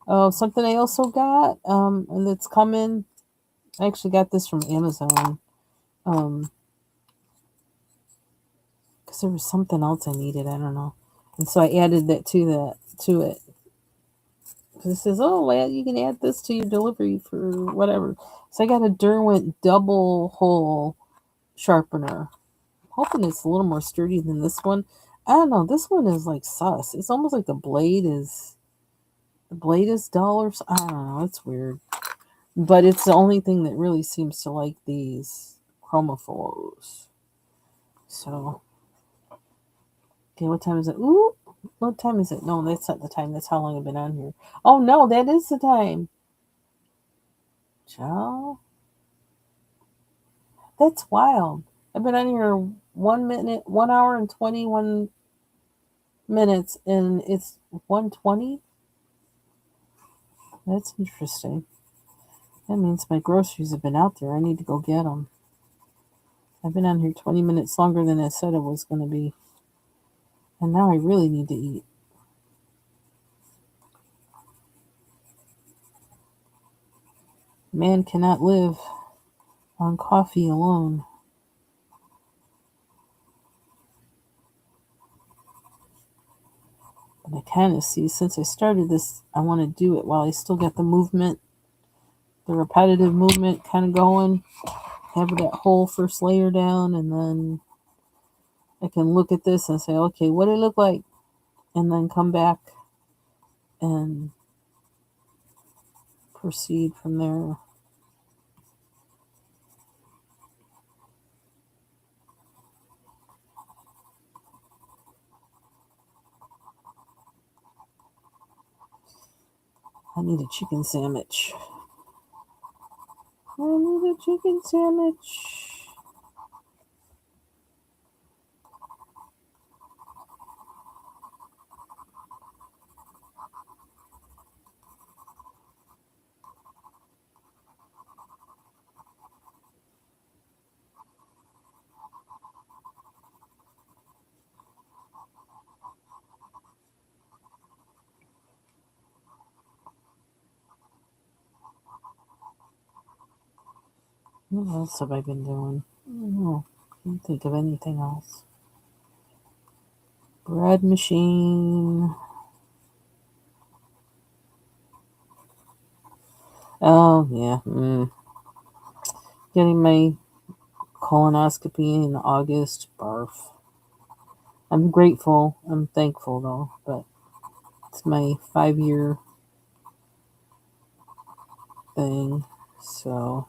S1: Oh, something I also got, and it's coming. I actually got this from Amazon. Because there was something else I needed. I don't know, and so I added that to it. Because it says, oh, well, you can add this to your delivery for whatever. So I got a Derwent double hole sharpener. Hoping it's a little more sturdy than this one. I don't know. This one is like sus. It's almost like the blade is dull or I don't know. It's weird. But it's the only thing that really seems to like these chromophores. So, okay, what time is it? Ooh, what time is it? No, that's not the time. That's how long I've been on here. Oh, no, that is the time. Ciao. That's wild. I've been on here 1 hour and 21 minutes, and it's 1:20. That's interesting. That means my groceries have been out there. I need to go get them. I've been on here 20 minutes longer than I said it was going to be. And now I really need to eat. Man cannot live on coffee alone. But I kind of see, since I started this, I want to do it while I still got the movement, the repetitive movement kind of going. Have that whole first layer down, and then I can look at this and say, okay, what did it look like? And then come back and proceed from there. I need a chicken sandwich. I need a chicken sandwich. What else have I been doing? I don't know. Can't think of anything else. Bread machine. Oh, yeah. Getting my colonoscopy in August. Barf. I'm grateful. I'm thankful, though. But it's my 5-year thing. So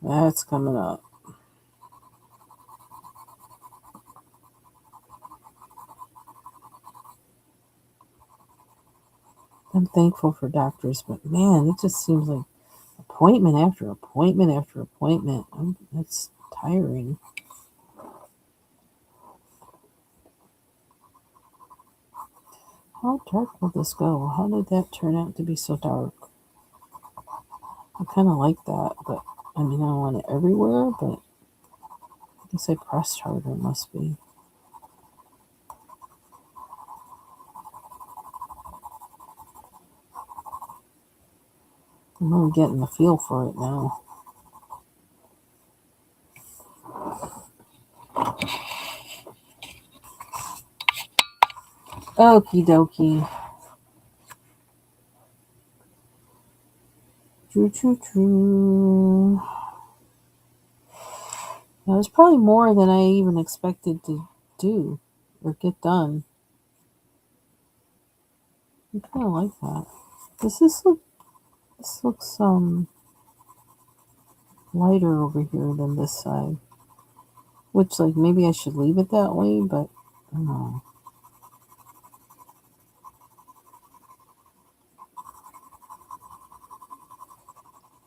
S1: that's coming up. I'm thankful for doctors, but man, it just seems like appointment after appointment after appointment. It's tiring. How dark will this go? How did that turn out to be so dark? I kind of like that, but I mean, I don't want it everywhere, but I guess I pressed harder, must be. I'm really getting the feel for it now. Okie dokie. Choo choo choo. That was probably more than I even expected to do or get done. I kind of like that. Does this look? This looks lighter over here than this side. Which, like, maybe I should leave it that way, but I don't know.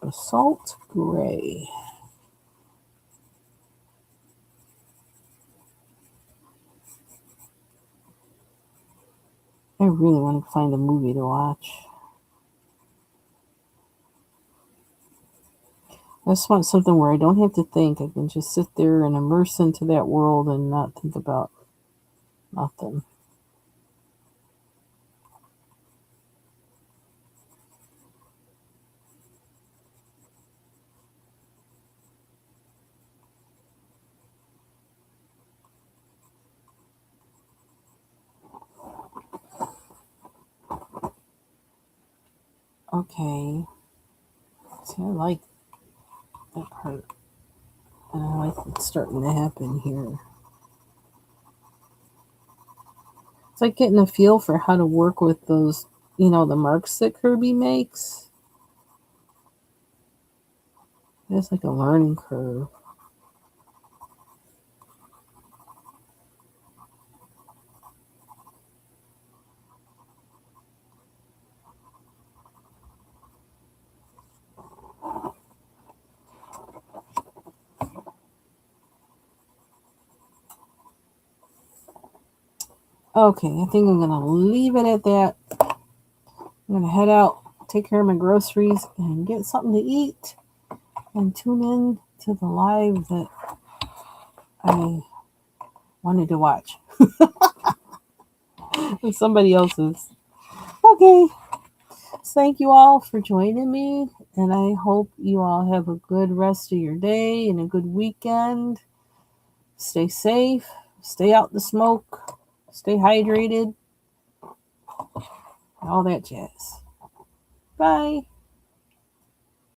S1: Basalt gray. I really want to find a movie to watch. I just want something where I don't have to think. I can just sit there and immerse into that world and not think about nothing. Okay. See, I like that part. And I like what's starting to happen here. It's like getting a feel for how to work with those, the marks that Kirby makes. It's like a learning curve. Okay, I think I'm going to leave it at that. I'm going to head out, take care of my groceries, and get something to eat. And tune in to the live that I wanted to watch. With somebody else's. Okay. Thank you all for joining me. And I hope you all have a good rest of your day and a good weekend. Stay safe. Stay out the smoke. Stay hydrated. All that jazz. Bye.